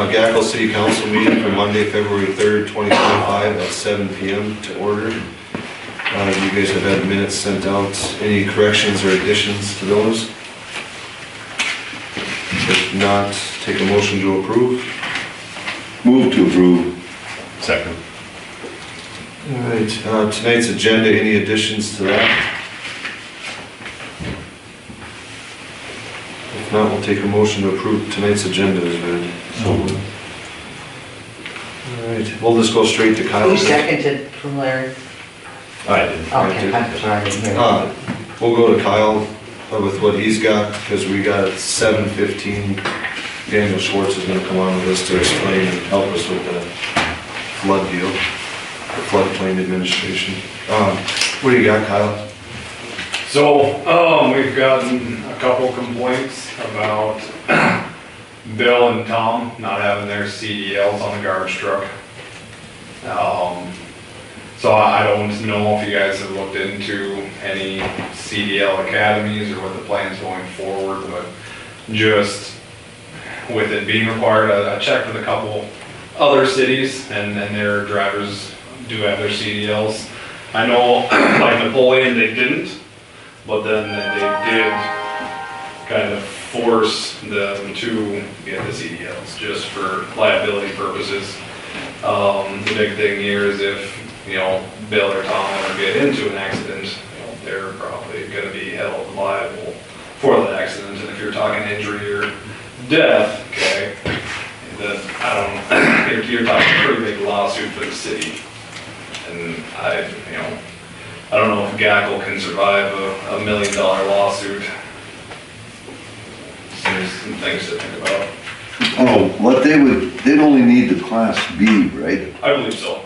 Gackle City Council meeting for Monday, February 3rd, 2025 at 7 p.m. to order. You guys have had minutes sent out. Any corrections or additions to those? If not, take a motion to approve. Move to approve. Second. All right, tonight's agenda, any additions to that? If not, we'll take a motion to approve tonight's agenda as read. All right, we'll just go straight to Kyle. Who seconded from Larry? I did. Okay, I'm sorry, I didn't hear you. We'll go to Kyle with what he's got, because we got at 7:15. Daniel Schwartz is gonna come on with us to explain and help us with the flood deal, the floodplain administration. What do you got, Kyle? So, we've gotten a couple complaints about Bill and Tom not having their CDLs on the garbage truck. So I don't know if you guys have looked into any CDL academies or what the plan's going forward, but just with it being required, I checked with a couple other cities and their drivers do have their CDLs. I know like Napoleon, they didn't, but then they did kind of force them to get the CDLs just for liability purposes. The big thing here is if, Bill or Tom ever get into an accident, they're probably gonna be held liable for that accident. And if you're talking injury or death, okay, then you're talking a pretty big lawsuit for the city. And I don't know if Gackle can survive a $1 million lawsuit. So there's some things to think about. Oh, what they'd only need the class B, right? I believe so.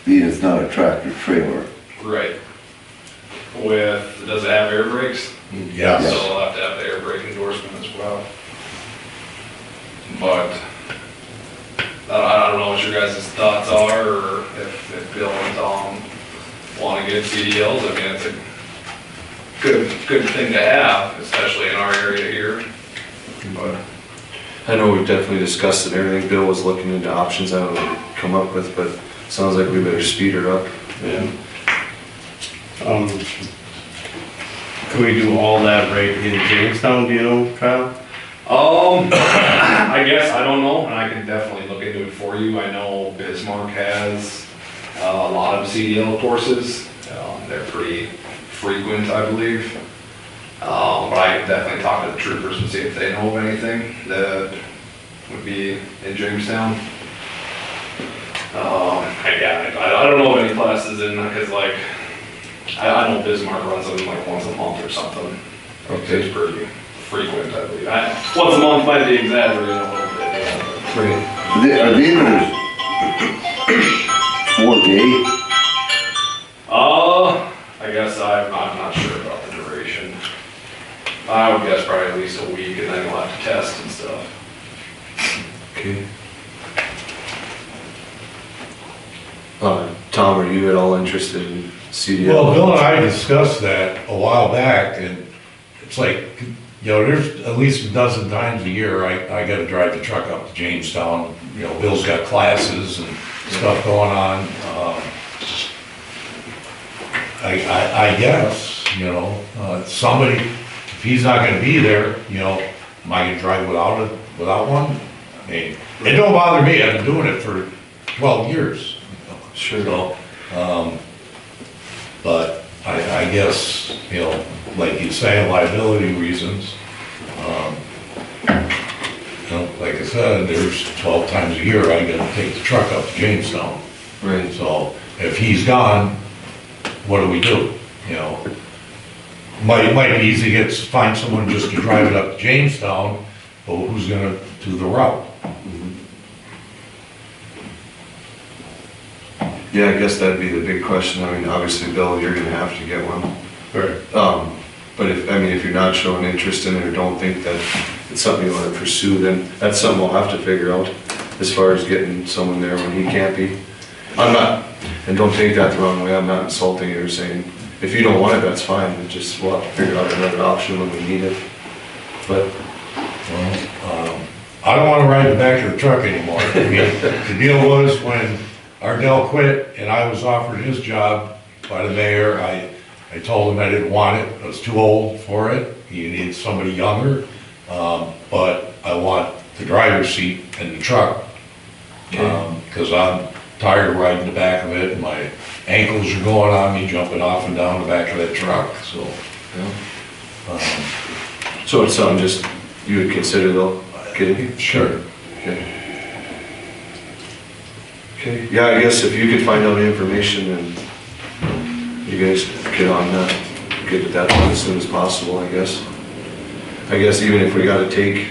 Being it's not a tractor trailer. Right. Does it have air brakes? Yeah. So they'll have to have the air brake endorsement as well. But I don't know what your guys' thoughts are, or if Bill and Tom want to get CDLs. I mean, it's a good thing to have, especially in our area here. But I know we've definitely discussed it, everything Bill was looking into options I don't know what to come up with, but sounds like we better speed her up. Yeah. Can we do all that right in Jamestown, do you know, Kyle? I guess, I don't know, and I can definitely look into it for you. I know Bismarck has a lot of CDL courses. They're pretty frequent, I believe. But I can definitely talk to the troopers and see if they know of anything that would be in Jamestown. I don't know of any classes in, because like, I know Bismarck runs them like once a month or something. Okay. It's pretty frequent, I believe. Once a month might be exaggerated a little bit. Right. Are they those 4-day? I guess I'm not sure about the duration. I would guess probably at least a week, and then you'll have to test and stuff. Okay. Tom, are you at all interested in CDL? Well, Bill and I discussed that a while back, and it's like, there's at least a dozen times a year I gotta drive the truck up to Jamestown. Bill's got classes and stuff going on. I guess, somebody, if he's not gonna be there, am I gonna drive without one? I mean, it don't bother me, I've been doing it for 12 years. Sure. So, but I guess, like you say, liability reasons, like I said, there's 12 times a year I gotta take the truck up to Jamestown. Right. So if he's gone, what do we do? Might be easy to find someone just to drive it up to Jamestown, but who's gonna do the route? Yeah, I guess that'd be the big question. I mean, obviously, Bill, you're gonna have to get one. Right. But if you're not showing interest in it or don't think that it's something you wanna pursue, then that's something we'll have to figure out as far as getting someone there when he can't be. I'm not, and don't take that the wrong way, I'm not insulting you or saying, if you don't want it, that's fine, but just we'll have to figure out another option when we need it. But, Well, I don't wanna ride the back of the truck anymore. I mean, the deal was when Ardell quit and I was offered his job by the mayor, I told him I didn't want it, I was too old for it, he needed somebody younger. But I want the driver's seat in the truck, cause I'm tired of riding the back of it, and my ankles are going on me jumping off and down the back of that truck, so. So it's something just, you would consider though, getting? Sure. Okay. Okay, yeah, I guess if you could find out the information and you guys get on that, get that done as soon as possible, I guess. I guess even if we gotta take,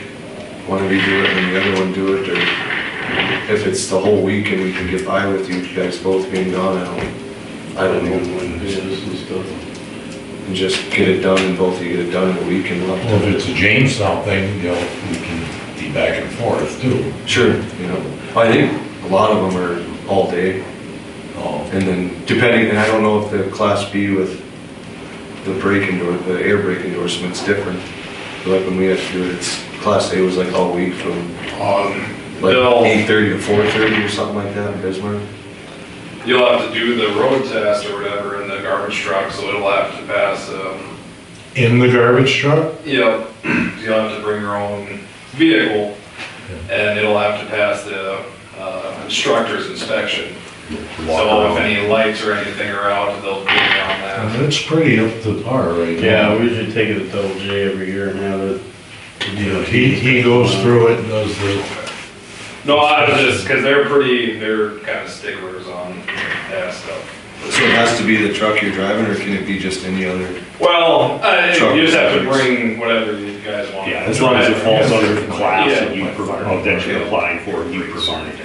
one of you do it and the other one do it, or if it's the whole week and we can get by with you guys both being gone, I don't know. And just get it done and both of you get it done in a week and we'll Well, if it's a Jamestown thing, you know, we can be back and forth too. Sure, you know, I think a lot of them are all day. And then depending, and I don't know if the class B with the the air brake endorsement's different. Like when we had to do it, it's class A was like all week from like Bill, 8:30 to 4:30 or something like that in Bismarck. you'll have to do the road test or whatever in the garbage truck, so it'll have to pass, In the garbage truck? yeah, you'll have to bring your own vehicle, and it'll have to pass the instructor's inspection. So if any lights or anything are out, they'll get you on that. It's pretty up to par right now. Yeah, we usually take it to Double J every year and have it. He goes through it and does the, No, I was just, cause they're kind of sticklers on that stuff. So it has to be the truck you're driving, or can it be just any other? Well, Truck you just have to besides. bring whatever you guys want. Yeah, as long as it falls under the class Yeah. that you provide, that you're applying for, you provide it.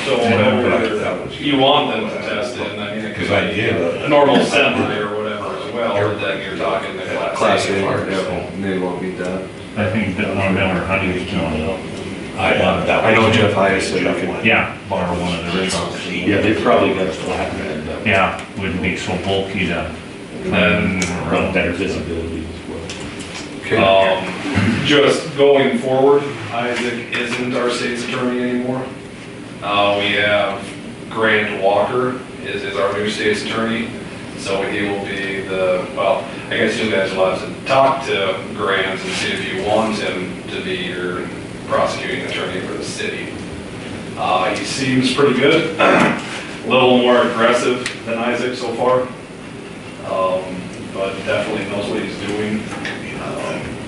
So whatever you want them to test it, and I mean, it could Because I be did, a normal semi or whatever as well, but then you're talking the Class A, part, yeah, so. and they won't meet that. I think that one of them are hunting is doing it. I know Jeff Hayes said you could. Yeah, borrow one of their trucks. Yeah, they probably got a flatbed. Yeah, wouldn't be so bulky to And, run better visibility as well. Okay. just going forward, Isaac isn't our state's attorney anymore. We have Grant Walker is our new state's attorney, so he will be well, I guess you guys will have to talk to Grant and see if you want him to be your prosecuting attorney for the city. He seems pretty good, a little more aggressive than Isaac so far, but definitely knows what he's doing.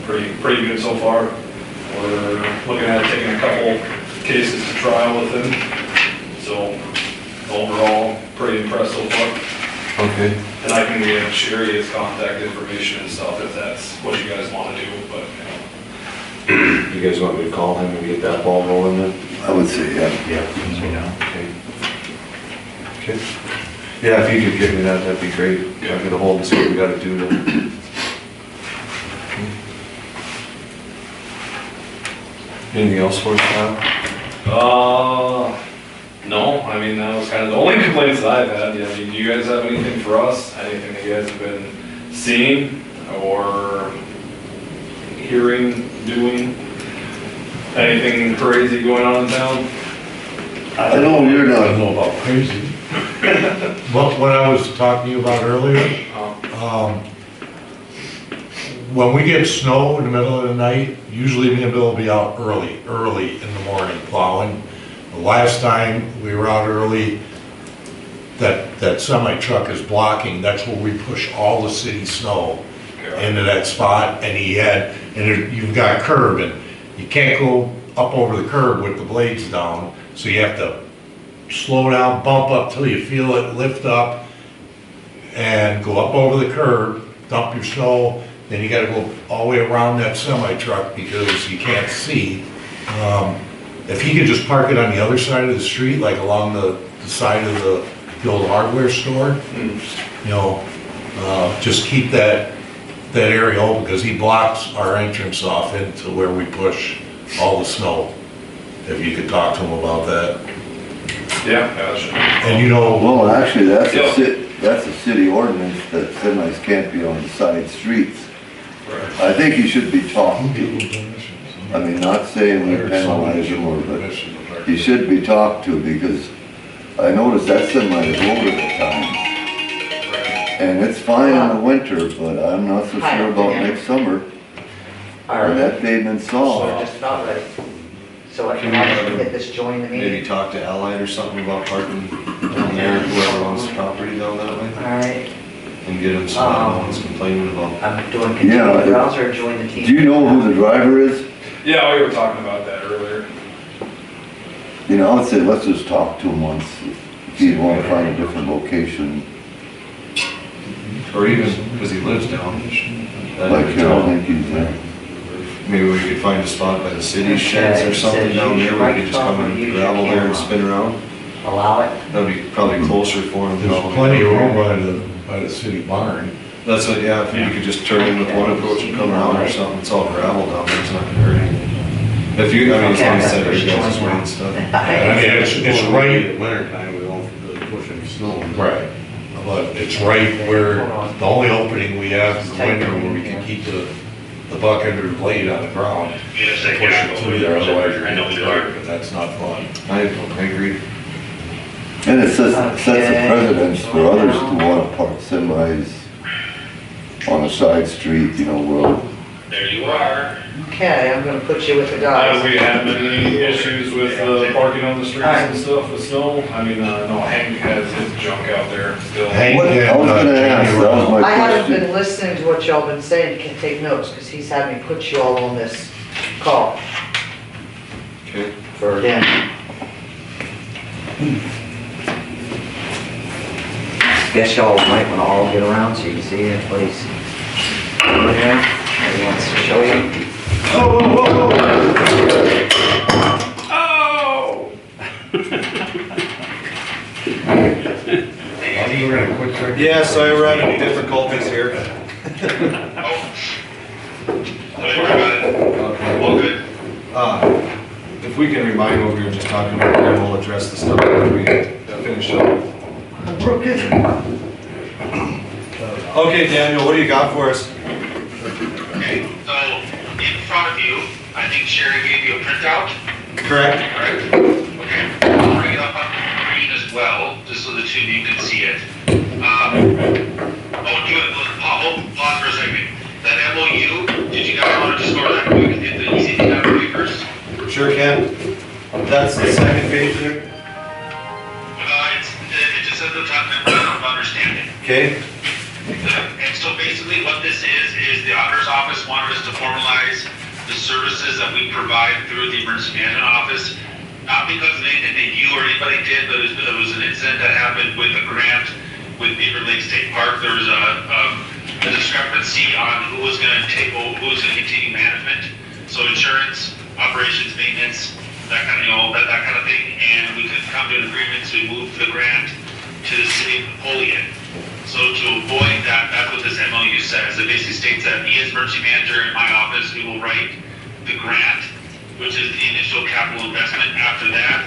Pretty good so far. We're looking at taking a couple cases to trial with him, so overall, pretty impressed so far. Okay. And I can give Sherry his contact information and stuff if that's what you guys want to do, but, You guys want me to call him and get that ball rolling then? I would say, yeah. Okay. Okay. Yeah, if you could get me that, that'd be great. I'll get a hold and see what we gotta do then. Anything else for us, Kyle? no, I mean, that was kind of the only complaints that I've had. Yeah, I mean, do you guys have anything for us? Anything that you guys have been seeing or hearing, doing? Anything crazy going on in town? I know you're I don't not, know about crazy. But what I was talking to you about earlier, when we get snow in the middle of the night, usually me and Bill will be out early in the morning plowing. The last time we were out early, that semi truck is blocking, that's where we push all the city snow into that spot, and you've got a curb, and you can't go up over the curb with the blades down, so you have to slow down, bump up till you feel it lift up, and go up over the curb, dump your snow, then you gotta go all the way around that semi truck because you can't see. If he could just park it on the other side of the street, like along the side of the old hardware store, you know, just keep that area open, because he blocks our entrance off into where we push all the snow. If you could talk to him about that. Yeah, gotcha. And you know, well, actually, that's Yeah. that's a city ordinance that semis can't be on the side streets. Right. I think you should be talking to, I mean, not saying we penalize them or, but he should be talked to because I noticed that semi is loaded at times. And it's fine in the winter, but I'm not so sure about next summer when that pavement's So soft. just about ready. So I can actually get this joined the Maybe meeting. talk to Allied or something about parking down there, whoever owns the property down that way, Alright, and get them some, no one's complaining about. I'm doing Yeah, continuing browser or join the Do team. you know who the driver is? Yeah, we were talking about that earlier. You know, I'd say let's just talk to him once, if he'd wanna find a different location, Or even, because he lives down. that like end of Carol town. Hankins there. Maybe we could find a spot by the city sheds or something down there, where we could just come and gravel there and spin around. Allow it. That'd be probably closer for him. There's plenty of room by the city barn. That's what, yeah, if you could just turn in with one approach and come around or something, it's all gravel down there, it's not gonna hurt anything. If you, I mean, it's like I said, you guys' way and stuff. I mean, it's right, Winter time, we don't really push any snow. right, but it's right where, the only opening we have is the winter where we can keep the bucket or the blade on the ground. Push it through there, otherwise you're in the dark, and that's not fun. I agree. And it sets a precedence for others to wanna park semis on a side street, you know, where There you are. Okay, I'm gonna put you with the Have guys. we had any issues with parking on the streets and stuff with snow? I mean, no, Hank has his junk out there still. Hank What- I and, was gonna ask, Jamie that was were- my I haven't question. been listening to what y'all been saying, can take notes, because he's had me put you all on this call Okay. for him. Guess y'all might wanna all get around so you can see it, please. Over here, he wants to show you. You were gonna quit drinking? Yeah, sorry, we're having difficulties here. All good. If we can remind what we were just talking about, then we'll address the stuff that we finished up. Okay, Daniel, what do you got for us? Okay, so in front of you, I think Sherry gave you a printout, Correct? correct? Okay, I'll bring it up on the screen as well, just so the two of you can see it. Pause for a second. That MOU, did you guys want to just go to that quick and get the easy thing out of the way first? Sure can. That's the second page there. It just says the top memorandum of understanding. Okay, And so basically what this is the auditor's office wanted us to formalize the services that we provide through the emergency management office. Not because of anything that you or anybody did, but it was an incident that happened with a grant with Beaver Lake State Park. There was a discrepancy on who was gonna continue management. So insurance, operations, maintenance, that kind of, that kind of thing. And we couldn't come to an agreement, so we moved the grant to the city of Napoleon. So to avoid that, that's what this MOU says. It basically states that me as emergency manager in my office, we will write the grant, which is the initial capital investment. After that,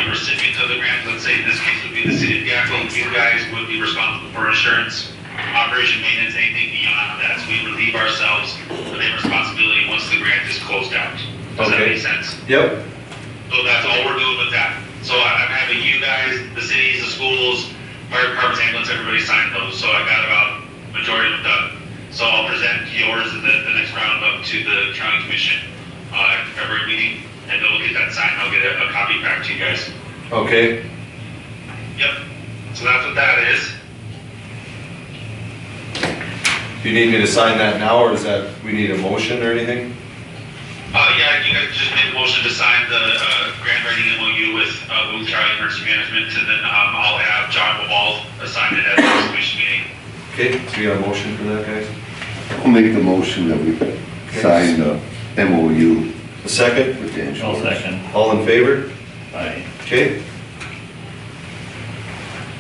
the recipient of the grant, let's say in this case would be the city of Gackle, you guys would be responsible for insurance, operation, maintenance, anything beyond that. So we relieve ourselves of any responsibility once the grant is closed out. Does that Okay. make sense? yep, So that's all we're doing with that. So I'm having you guys, the cities, the schools, fire departments, ambulance, everybody sign those. So I got about majority of them done. So I'll present yours in the next round up to the county commission at the February meeting, and they'll get that signed. I'll get a copy back to you guys. okay. Yep. So that's what that is. Do you need me to sign that now, or is that, we need a motion or anything? Yeah, you guys just make a motion to sign the grant writing MOU with Boone County Emergency Management, and then I'll have John Wall assign it at the commission meeting. Okay, so we got a motion for that, guys? I'll make the motion that we sign the MOU A second? with the I'll insurance. second. All in favor? Aye. Okay,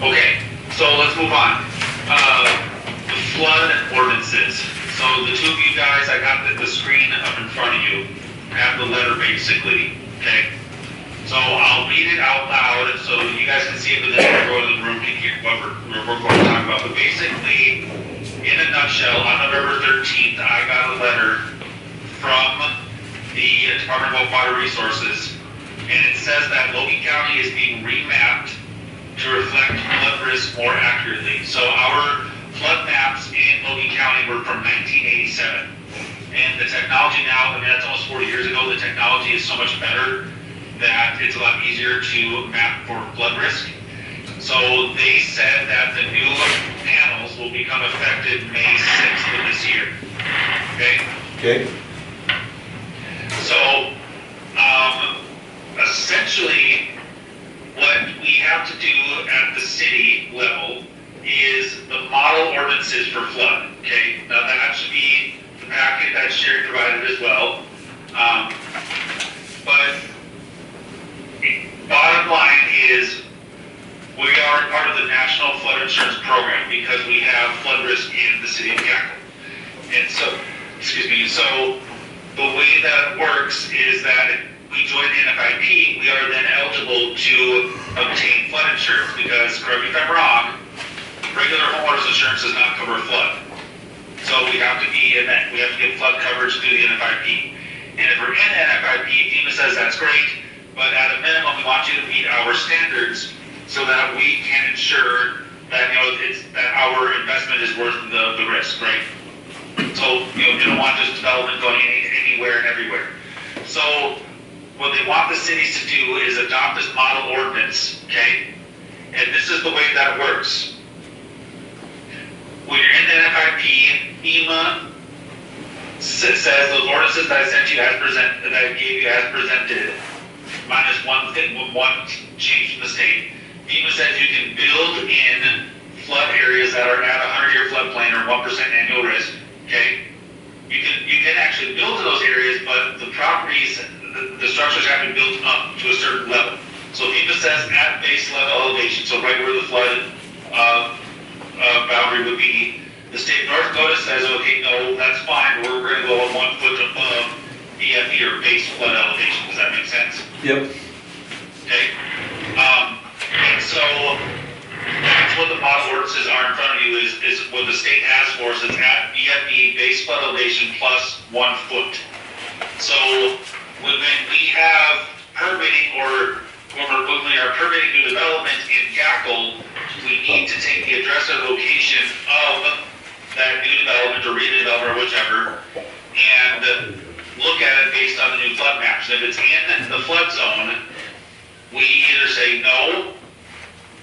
Okay, so let's move on. The flood ordinances. So the two of you guys, I got the screen up in front of you. I have the letter basically, okay? So I'll read it out loud so you guys can see it, but then we'll go to the room and hear what we're going to talk about. But basically, in a nutshell, on November 13th, I got a letter from the Department of Water Resources, and it says that Logan County is being remapped to reflect flood risk more accurately. So our flood maps in Logan County were from 1987. And the technology now, I mean, that's almost 40 years ago, the technology is so much better that it's a lot easier to map for flood risk. So they said that the new panels will become effective May 6th of this year. Okay? Okay, So, essentially, what we have to do at the city level is the model ordinances for flood, okay? Now, that should be the packet that Sherry provided as well. But bottom line is, we are part of the National Flood Insurance Program because we have flood risk in the city of Gackle. And so, so the way that it works is that if we join the NFIP, we are then eligible to obtain flood insurance because, correct me if I'm wrong, regular homeowners insurance does not cover flood. So we have to be in that, we have to get flood coverage through the NFIP. And if we're in the NFIP, FEMA says that's great, but at a minimum, we want you to meet our standards so that we can ensure that, that our investment is worth the risk, right? So, you don't want this development going anywhere and everywhere. So, what they want the cities to do is adopt this model ordinance, okay? And this is the way that it works. When you're in the NFIP, FEMA says those ordinances that I sent you that I gave you as presented, minus one change from the state. FEMA says you can build in flood areas that are at a 100-year floodplain or 1% annual risk. Okay, you can actually build in those areas, but the properties, the structures have to be built up to a certain level. So FEMA says at base level elevation, so right where the flood boundary would be. The state of North Dakota says, okay, no, that's fine. We're going to go 1 foot above BFE or base flood elevation. Does that make sense? yep, Okay. And so that's what the model ordinances are in front of you is what the state has for us. It's at BFE base flood elevation plus 1 foot. So when we have permitting or when we are permitting new development in Gackle, we need to take the address or location of that new development or redevelopment or whichever and look at it based on the new flood maps. If it's in the flood zone, we either say no,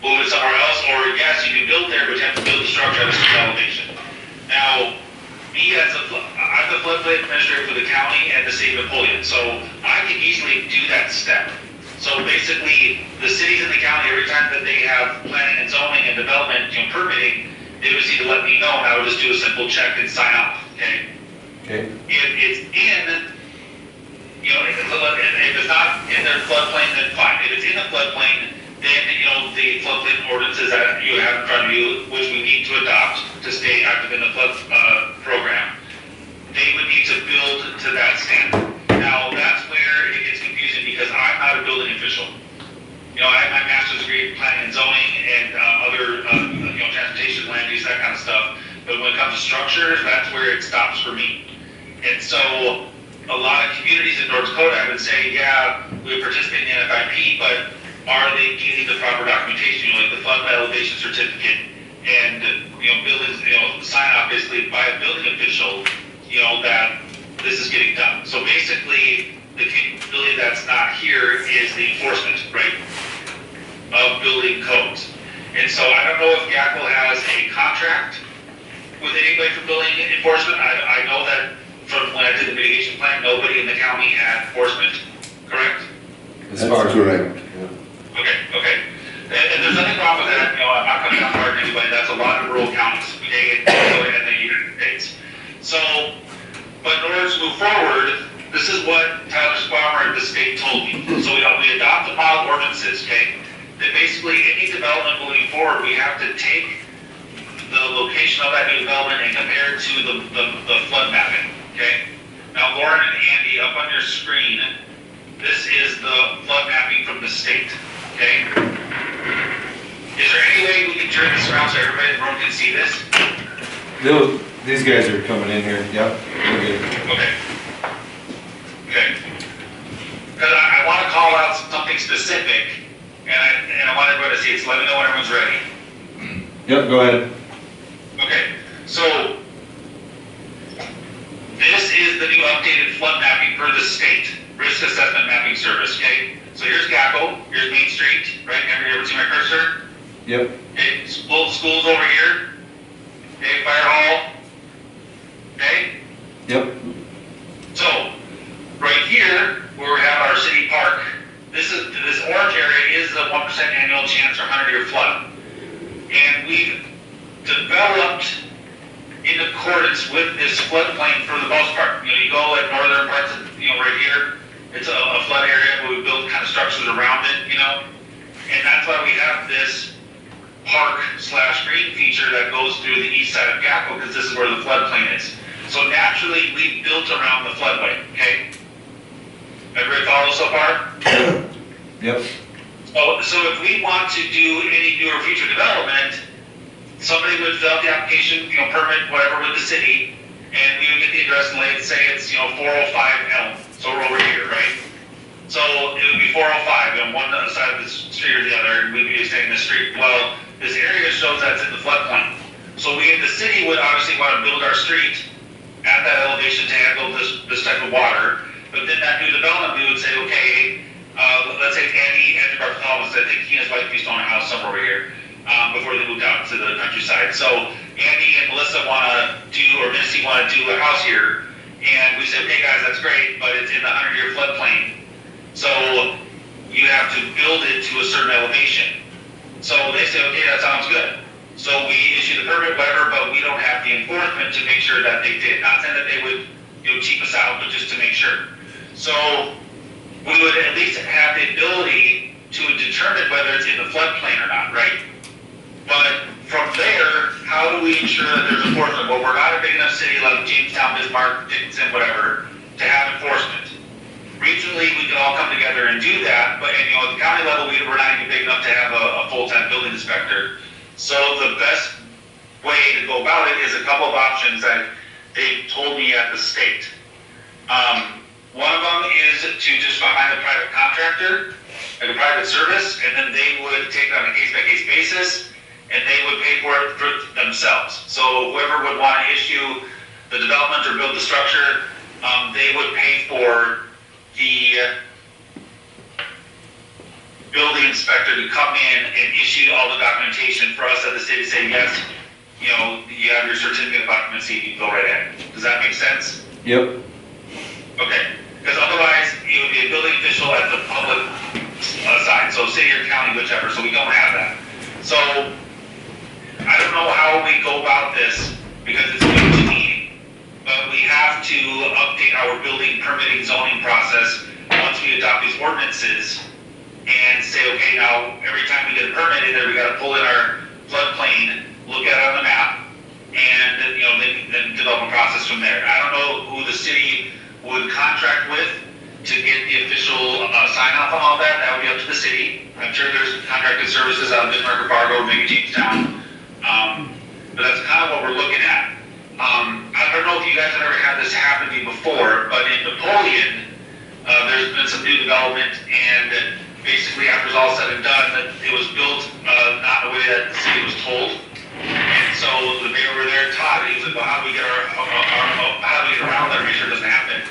move it somewhere else, or yes, you can build there, but you have to build the structure at a certain elevation. Now, I'm the floodplain administrator for the county and the city of Napoleon, so I can easily do that step. So basically, the cities in the county, every time that they have planning and zoning and development, permitting, they would need to let me know, and I would just do a simple check and sign off, okay? okay, If it's in, if it's not in their floodplain, then fine. If it's in the floodplain, then, the floodplain ordinances that you have in front of you, which we need to adopt to stay active in the flood program, they would need to build to that standard. Now, that's where it gets confusing because I'm not a building official. I have my master's degree in planning and zoning and other, transportation, land use, that kind of stuff. But when it comes to structures, that's where it stops for me. And so a lot of communities in North Dakota, I would say, yeah, we participate in the NFIP, but are they getting the proper documentation, like the flood elevation certificate and, buildings, sign off basically by a building official, that this is getting done. So basically, the capability that's not here is the enforcement, right, of building codes. And so I don't know if Gackle has a contract with anybody for building enforcement. I know that from when I did the mitigation plan, nobody in the county had enforcement, correct? as far as. correct. Okay. And there's nothing wrong with that. I'm not coming down hard on anybody. That's a lot of rural counties, okay, in the United States. So, but in order to move forward, this is what Tyler Squammer and the state told me. So we adopt the model ordinances, okay? That basically any development moving forward, we have to take the location of that new development and compare it to the flood mapping, okay? Now, Lauren and Andy, up on your screen, this is the flood mapping from the state, okay? Is there any way we can turn this around so everybody in the room can see this? These guys are coming in here, yep, we're good. Okay. specific, and I want everybody to see it, so let me know when everyone's ready. Yep, go ahead. Okay, so this is the new updated flood mapping for the state, risk assessment mapping service, okay? So here's Gackle, here's Main Street, right? Ever see my cursor? Yep, Okay, school's over here. Okay, fire hall. Okay? yep, So, right here, where we have our city park, this orange area is a 1% annual chance for 100-year flood. And we've developed in accordance with this floodplain for the most part. You know, you go like northern parts of, right here, it's a flood area, but we build kind of structures around it, and that's why we have this park/green feature that goes through the east side of Gackle, because this is where the floodplain is. So naturally, we built around the floodway, okay? Everybody follow so far? yep, So if we want to do any new or future development, somebody would fill out the application, permit, whatever, with the city, and we would get the address and say it's, 405 Elm. So we're over here, right? So it would be 405 on one side of the street or the other, and we'd be saying the street. Well, this area shows that's in the floodplain. So the city would obviously want to build our street at that elevation to handle this type of water. But then that new development, we would say, okay, let's say Andy Bartholomew, I think he and his wife used to own a house somewhere over here before they moved out to the countryside. So Andy and Melissa want to do, or Missy want to do a house here. And we said, okay guys, that's great, but it's in the 100-year floodplain. So you have to build it to a certain elevation. So they say, okay, that sounds good. So we issue the permit, whatever, but we don't have the enforcement to make sure that they did. Not saying that they would, cheap us out, but just to make sure. So we would at least have the ability to determine whether it's in the floodplain or not, right? But from there, how do we ensure that there's enforcement? Well, we're not a big enough city like Jamestown, Bismarck, Dickinson, whatever, to have enforcement. Regionally, we can all come together and do that, but at the county level, we're not even big enough to have a full-time building inspector. So the best way to go about it is a couple of options that they told me at the state. One of them is to just find a private contractor, like a private service, and then they would take it on a case-by-case basis, and they would pay for it for themselves. So whoever would want to issue the development or build the structure, they would pay for the building inspector to come in and issue all the documentation for us at the city to say, yes, you have your certificate of occupancy, you can go right ahead. Does that make sense? yep, Okay, because otherwise, it would be a building official at the public side, so city or county, whichever, so we don't have that. So, I don't know how we go about this, because it's new to me, but we have to update our building permitting zoning process once we adopt these ordinances, and say, okay, now, every time we get a permit in there, we gotta pull in our floodplain, look at it on the map, and, then develop a process from there. I don't know who the city would contract with to get the official sign off on all that. That would be up to the city. I'm sure there's contracted services out of Bismarck or Fargo, maybe Jamestown. But that's kind of what we're looking at. I don't know if you guys have ever had this happen to you before, but in Napoleon, there's been some new development, and basically after it's all said and done, that it was built not the way that the city was told. And so the mayor over there, Todd, he was like, well, how do we get around that, make sure it doesn't happen?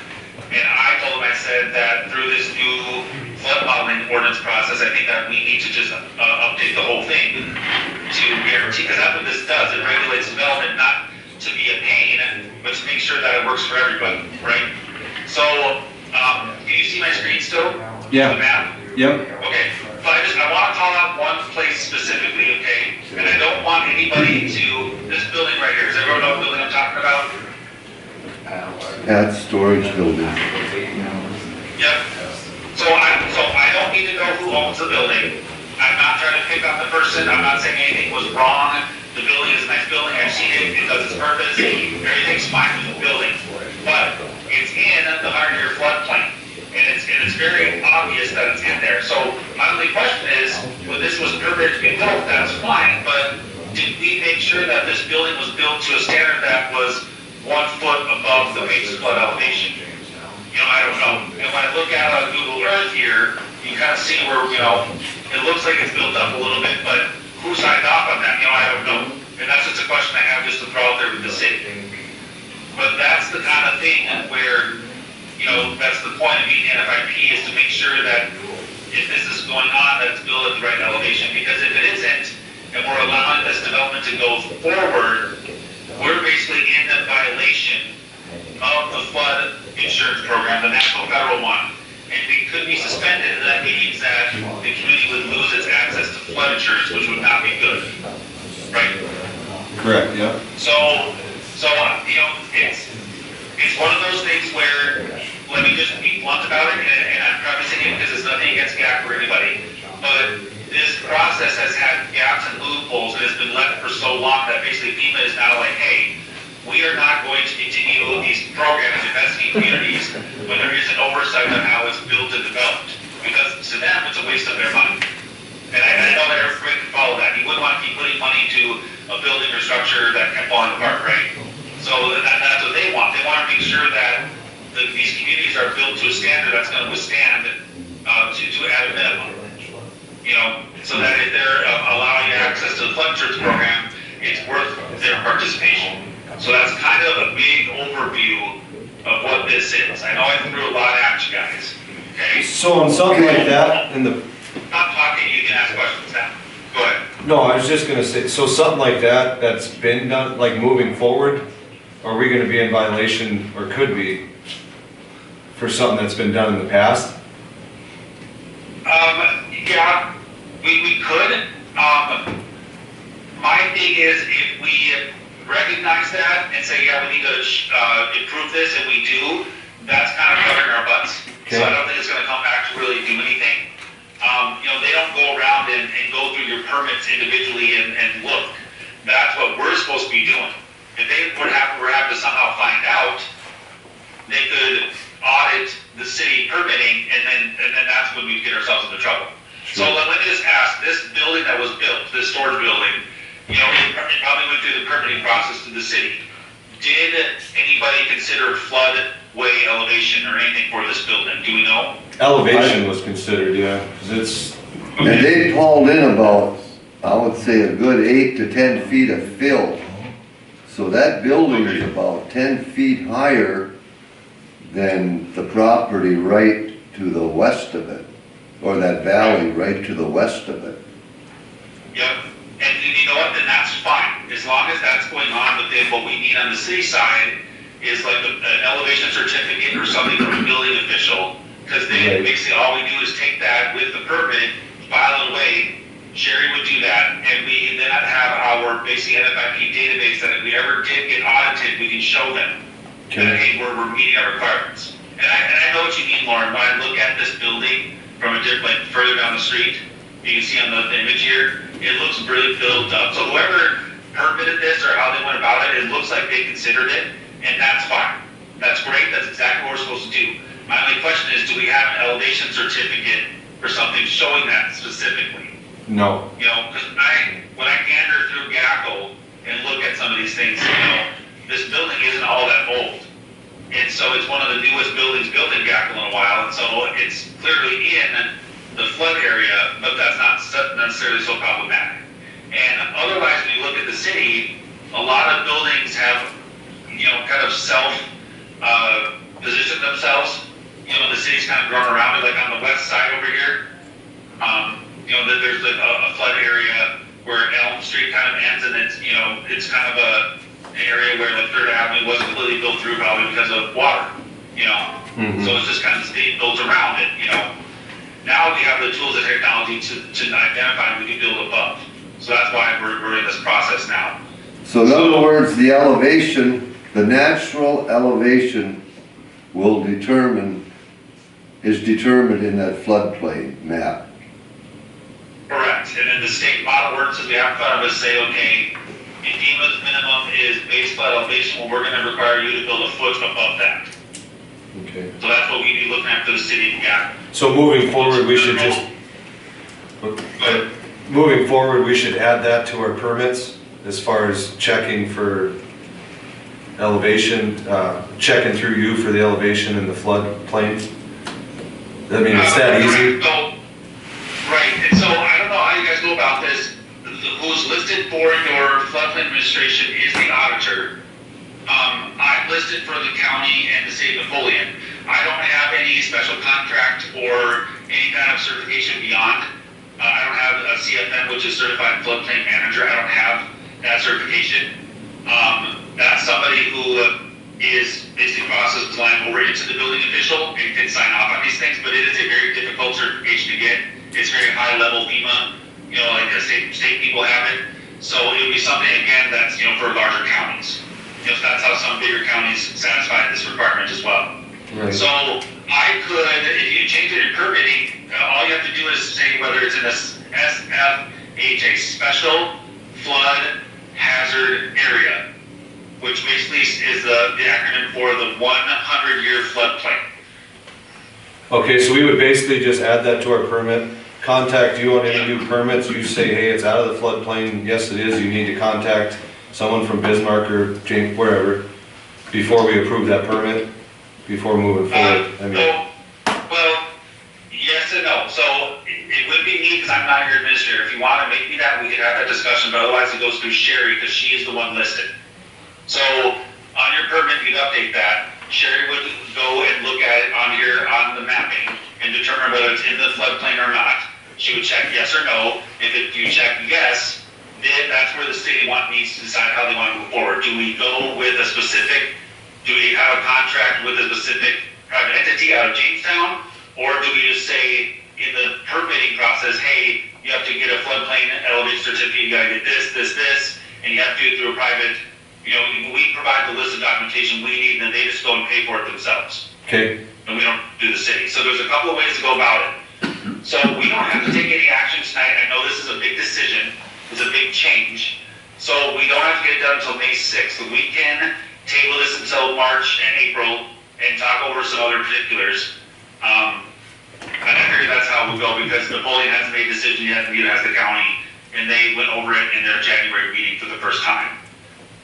And I told him, I said that through this new flood modeling ordinance process, I think that we need to just update the whole thing to guarantee, because that's what this does. It regulates development not to be a pain, but to make sure that it works for everybody, right? So, can you see my screen still? Yeah. The map? yep, Okay, but I want to call out one place specifically, okay? And I don't want anybody to, this building right here, does everyone know what building I'm talking about? That storage building. Yep. So I don't need to know who owns the building. I'm not trying to pick on the person, I'm not saying anything was wrong. The building is a nice building, I've seen it, it does its purpose, everything's fine with the building. But it's in the 100-year floodplain. And it's very obvious that it's in there. So my only question is, when this was permitted to be built, that's fine, but did we make sure that this building was built to a standard that was 1 foot above the base flood elevation? I don't know. And when I look at it on Google Earth here, you kind of see where, it looks like it's built up a little bit, but who signed off on that? I don't know. And that's just a question I have just to throw out there with the city. But that's the kind of thing where, that's the point of being NFIP, is to make sure that if this is going on, that it's built at the right elevation. Because if it isn't, and we're allowing this development to go forward, we're basically in a violation of the flood insurance program, the national federal one. And it could be suspended, and that means that the community would lose its access to flood insurance, which would not be good. Right? Correct, yeah. So, it's one of those things where, let me just be blunt about it, and I'm prefacing it because it's nothing against Gackle or anybody, but this process has had gaps and loopholes and has been left for so long that basically FEMA is now like, hey, we are not going to continue these programs investing in communities when there is an oversight on how it's built and developed. Because to them, it's a waste of their money. And I know that everybody can follow that. You wouldn't want to keep putting money into a building or structure that kept falling apart, right? So that's what they want. They want to make sure that these communities are built to a standard that's going to withstand to at a minimum. So that if they're allowing access to the flood insurance program, it's worth their participation. So that's kind of a big overview of what this is. I know I threw a lot at you guys, okay? So on something like that, Not talking, you can ask questions now. Go ahead. no, I was just gonna say, so something like that, that's been done, like moving forward, are we gonna be in violation, or could be, for something that's been done in the past? Yeah, we could. My thing is, if we recognize that and say, yeah, we need to improve this, and we do, that's kind of covering our butts. So I don't think it's gonna come back to really do anything. They don't go around and go through your permits individually and look. That's what we're supposed to be doing. If they were have to somehow find out, they could audit the city permitting, and then that's when we get ourselves into trouble. Sure. So let me just ask, this building that was built, this storage building, it probably went through the permitting process to the city. Did anybody consider floodway elevation or anything for this building? Do we know? Elevation was considered, yeah, 'cause it's, And they hauled in about, I would say, a good 8 to 10 feet of fill. So that building is about 10 feet higher than the property right to the west of it, or that valley right to the west of it. Yep. And you know what, then that's fine, as long as that's going on. But then what we need on the city side is like an elevation certificate or something from a building official, because then basically all we do is take that with the permit, file it away. Sherry would do that, and we then have our basically NFIP database that if we ever did get audited, we can show them that, hey, we're meeting our requirements. And I know what you mean, Lauren. When I look at this building from a different, like further down the street, you can see on the image here, it looks really built up. So whoever permitted this or how they went about it, it looks like they considered it, and that's fine. That's great. That's exactly what we're supposed to do. My only question is, do we have an elevation certificate or something showing that specifically? no. Because when I gander through Gackle and look at some of these things, this building isn't all that old. And so it's one of the newest buildings built in Gackle in a while, and so it's clearly in the flood area, but that's not necessarily so problematic. And otherwise, when you look at the city, a lot of buildings have, kind of positioned themselves. The city's kind of grown around it, like on the west side over here. There's like a flood area where Elm Street kind of ends, and it's kind of an area where like Third Avenue wasn't completely built through probably because of water, So it's just kind of stayed built around it, Now we have the tools and technology to identify and we can build above. So that's why we're in this process now. So in other words, the elevation, the natural elevation is determined in that floodplain map. Correct. And then the state model ordinances we have in front of us say, okay, if FEMA's minimum is base flood elevation, well, we're going to require you to build a foot above that. Okay. So that's what we'd be looking at for the city of Gackle. So moving forward, we should just, moving forward, we should add that to our permits as far as checking for elevation, checking through you for the elevation and the flood plains. I mean, it's that easy. So do about this, who's listed for your floodplain administration is the auditor. I'm listed for the county and the state of Napoleon. I don't have any special contract or any kind of certification beyond. I don't have a CFM, which is Certified Floodplain Manager. I don't have that certification. That's somebody who is basically crosses the line over into the building official and can sign off on these things, but it is a very difficult certification to get. It's very high level FEMA, like the state people have it. So it would be something, again, that's, for larger counties. So that's how some bigger counties satisfy this requirement as well. Right. So I could, if you change it in permitting, all you have to do is say whether it's in a SFHA, Special Flood Hazard Area, which basically is the acronym for the 100-year floodplain. Okay, so we would basically just add that to our permit, contact you on any new permits, you say, hey, it's out of the floodplain, yes it is, you need to contact someone from Bismarck or James, wherever, before we approve that permit, before moving forward. Well, yes and no. So it would be me because I'm not your administrator. If you want to make me that, we could have that discussion, but otherwise it goes through Sherry because she is the one listed. So on your permit, you'd update that. Sherry would go and look at it on the mapping and determine whether it's in the floodplain or not. She would check yes or no. If you check yes, then that's where the city needs to decide how they want to move forward. Do we go with a specific, do we have a contract with a specific private entity out of Jamestown? Or do we just say in the permitting process, hey, you have to get a floodplain elevation certificate, you gotta get this, and you have to do it through a private, we provide the list of documentation we need, and then they just go and pay for it themselves. Okay. And we don't do the city. So there's a couple of ways to go about it. So we don't have to take any action tonight. I know this is a big decision. It's a big change. So we don't have to get it done until May 6th. We can table this until March and April and talk over some other particulars. And I figure that's how we'll go because Napoleon hasn't made a decision yet, neither has the county, and they went over it in their January meeting for the first time.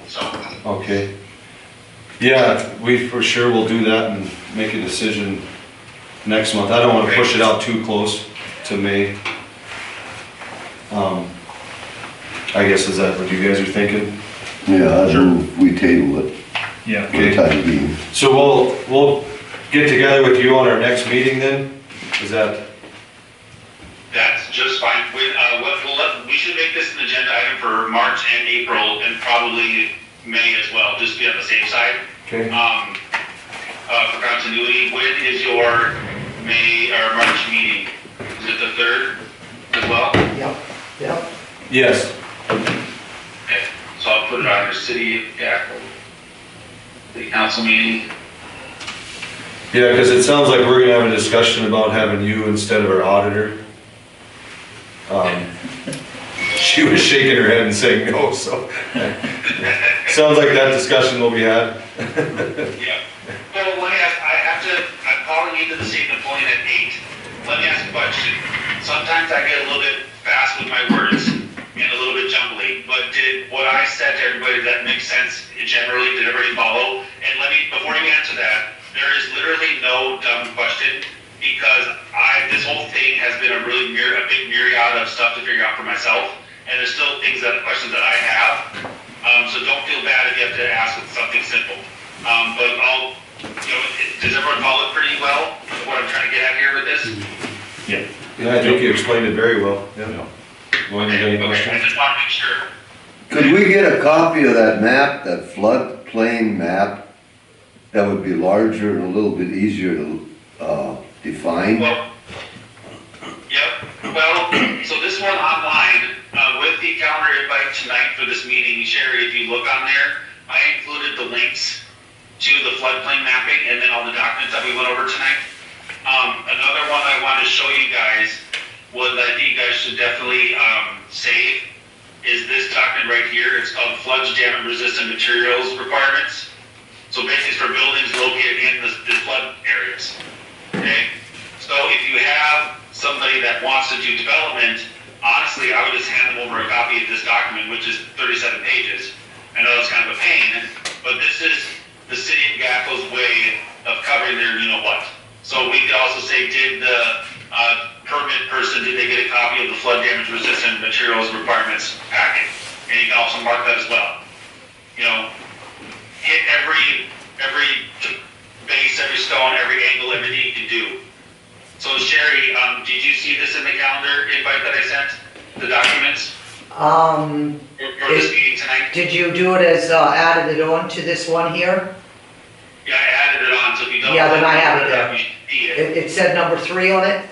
So. Okay. Yeah, we for sure will do that and make a decision next month. I don't want to push it out too close to May. I guess is that what you guys are thinking? Yeah, I move we table it Yeah. for the time being. So we'll get together with you on our next meeting then? Is that? That's just fine. We should make this an agenda item for March and April and probably May as well, just to be on the safe side. Okay. For continuity, when is your May or March meeting? Is it the 3rd as well? Yep. Yes. Okay, so I'll put it on your city, the council meeting. Yeah, because it sounds like we're gonna have a discussion about having you instead of our auditor. She was shaking her head and saying no, so. Sounds like that discussion will be had. Yeah. Well, let me ask, I'm calling into the state of Napoleon at 8. Let me ask a question. Sometimes I get a little bit fast with my words and a little bit jumbly, but did what I said to everybody, that make sense generally? Did everybody follow? And before you answer that, there is literally no dumb question because this whole thing has been a big myriad of stuff to figure out for myself. And there's still questions that I have. So don't feel bad if you have to ask with something simple. But does everyone follow it pretty well? What I'm trying to get at here with this? Yeah. Yeah, I think you explained it very well. Yeah. Lauren, you got any Okay, I questions? just want to make sure. Could we get a copy of that map, that floodplain map? That would be larger and a little bit easier to define. Well, so this one online, with the calendar invite tonight for this meeting, Sherry, if you look on there, I included the links to the floodplain mapping and then all the documents that we went over tonight. Another one I wanted to show you guys was I think you guys should definitely save is this document right here. It's called Floods, Damage Resistant Materials Requirements. So basically it's for buildings located in the flood areas. Okay? So if you have somebody that wants to do development, honestly, I would just hand them over a copy of this document, which is 37 pages. I know it's kind of a pain, but this is the city of Gackle's way of covering their you-know-what. So we could also say, did the permit person, did they get a copy of the flood damage resistant and materials requirements packet. And you can also mark that as well. You know, hit every base, every stone, every angle, everything you can do. So Sherry, did you see this in the calendar invite that I sent? The documents for this meeting tonight? Did you do it as, added it on to this one here? Yeah, I added it on, so if you don't. Yeah, then I have it there. You should see it. It said number 3 on it?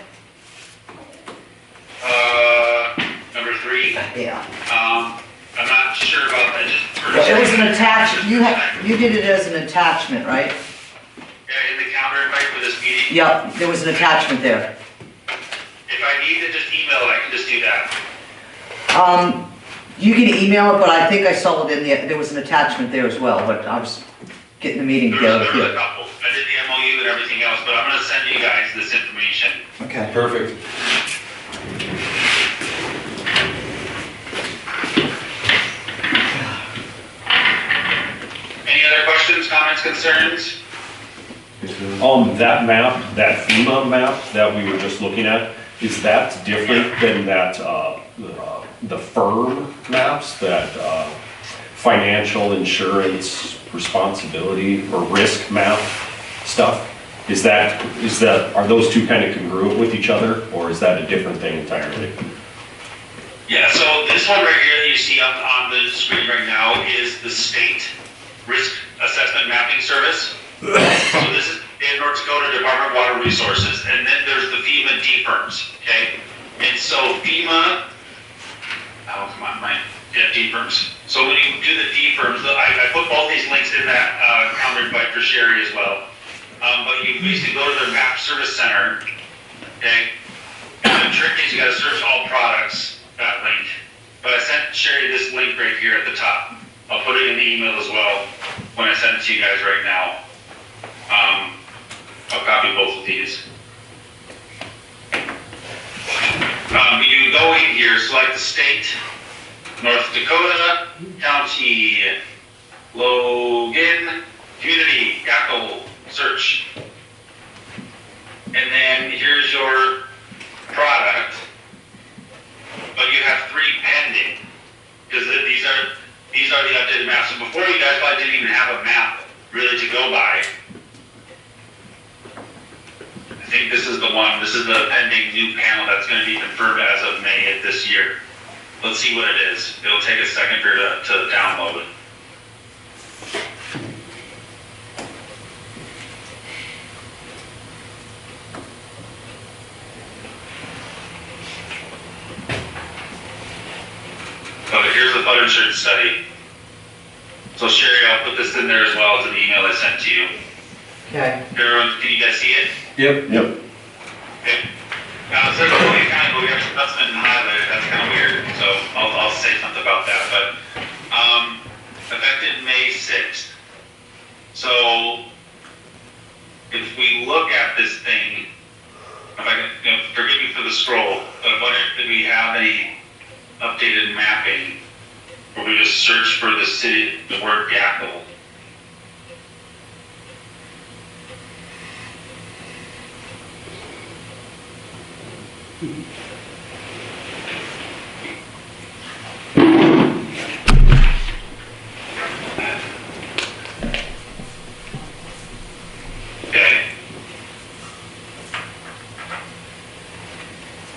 Number 3. Yeah. I'm not sure about that, just for. It was an attachment, you did it as an attachment, right? Yeah, in the calendar invite for this meeting. Yep, there was an attachment there. If I need to just email it, I can just do that. You can email it, but I think I saw it in there was an attachment there as well, but I was getting the meeting There together. was a couple. I did the MOU and everything else, but I'm gonna send you guys this information. Okay. Perfect. Any other questions, comments, concerns? That map, that FEMA map that we were just looking at, is that different than that, the firm maps, that, financial insurance responsibility or risk map stuff? Are those two kind of congruent with each other, or is that a different thing entirely? Yeah, so this one right here that you see up on the screen right now is the state risk assessment mapping service. So this is in North Dakota Department of Water Resources, and then there's the FEMA D firms, okay? And so FEMA, D firms. So when you do the D firms, I put both these links in that calendar invite for Sherry as well. But you basically go to their map service center, okay? And the trick is you gotta search all products, that link. But I sent Sherry this link right here at the top. I'll put it in the email as well when I send it to you guys right now. I'll copy both of these. You go in here, select the state, North Dakota, county, Logan, community, Gackle, search. And then here's your product, but you have 3 pending, because these are the updated maps. So before, you guys probably didn't even have a map really to go by. I think this is the one, this is the pending new panel that's going to be confirmed as of May of this year. Let's see what it is. It'll take a second for it to download. Okay, here's the flood insurance study. So Sherry, I'll put this in there as well as an email I sent to you. Okay. Everyone, can you guys see it? Yep. Yep. Okay. Now, it says Logan County, but we have Stutzman highlighted, that's kind of weird, so I'll say something about that, but, effective May 6th. So, if we look at this thing, if I can, forgive me for the scroll, but what if we have any updated mapping, where we just search for the city, the word Gackle? Okay.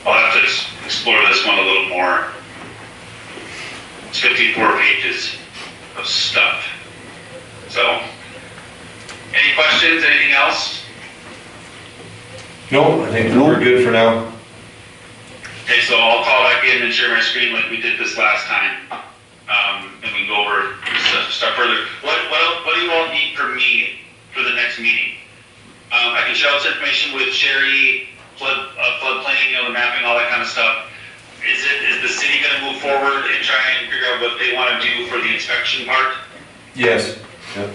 I'll have to explore this one a little more. It's 54 pages of stuff. So, any questions, anything else? No, I think we're good for now. Okay, so I'll call back in and share my screen like we did this last time. And we can go over stuff further. What do you all need from me for the next meeting? I can share this information with Sherry, floodplain, the mapping, all that kind of stuff. Is the city gonna move forward and try and figure out what they wanna do for the inspection part? Yes. Yep.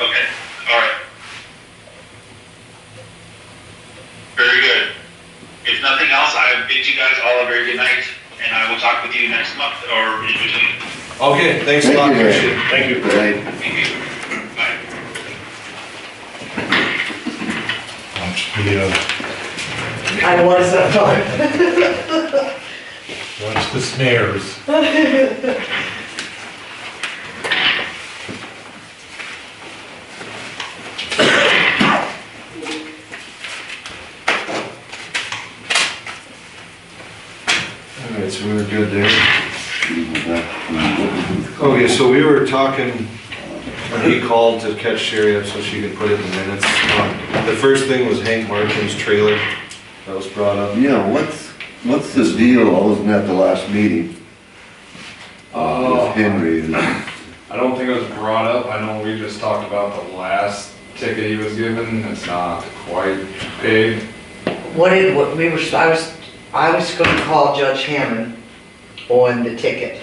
Okay, all right. Very good. If nothing else, I bid you guys all a very good night, and I will talk with you next month or in between. Okay, thanks a lot, Thank you. appreciate it. Thank you. Good night. Thank you. Bye. Watch the, I was, Watch the snares. All right, so we were good there. Okay, so we were talking, when he called to catch Sherry up so she could put it in the minutes. The first thing was Hank Martin's trailer that was brought up. Yeah, what's the deal? I wasn't at the last meeting. With Henry. I don't think it was brought up, I know we just talked about the last ticket he was given, it's not quite paid. I was gonna call Judge Hammond on the ticket.